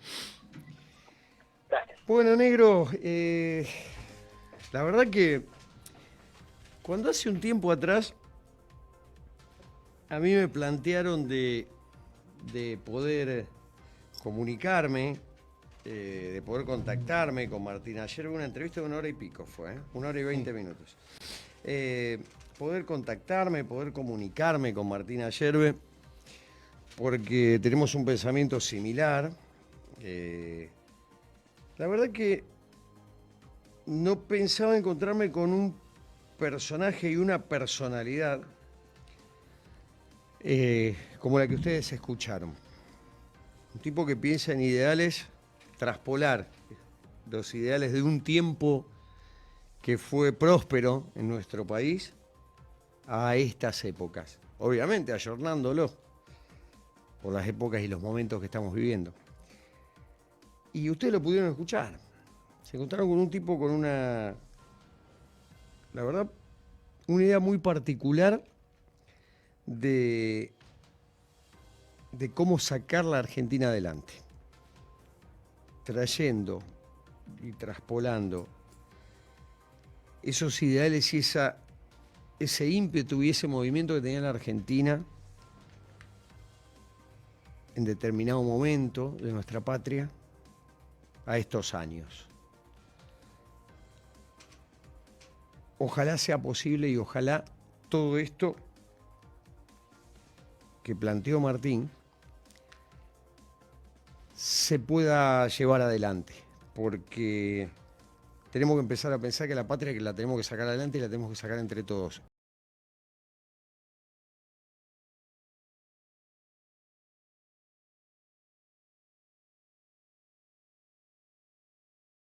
Gracias. Bueno, negro, la verdad que cuando hace un tiempo atrás a mí me plantearon de poder comunicarme, de poder contactarme con Martín. Ayer hubo una entrevista de 1 hora y pico, fue, 1 hora y 20 minutos. Poder contactarme, poder comunicarme con Martín Ayerbe, porque tenemos un pensamiento similar. La verdad que no pensaba encontrarme con un personaje y una personalidad como la que ustedes escucharon. Un tipo que piensa en ideales, traspolar los ideales de un tiempo que fue próspero en nuestro país a estas épocas. Obviamente ayornándolo por las épocas y los momentos que estamos viviendo. Y ustedes lo pudieron escuchar. Se encontraron con un tipo con una, la verdad, una idea muy particular de cómo sacar la Argentina adelante. Trayendo y traspolando esos ideales y ese ímpetu y ese movimiento que tenía la Argentina en determinado momento de nuestra patria a estos años. Ojalá sea posible y ojalá todo esto que planteó Martín se pueda llevar adelante, porque tenemos que empezar a pensar que la patria que la tenemos que sacar adelante y la tenemos que sacar entre todos.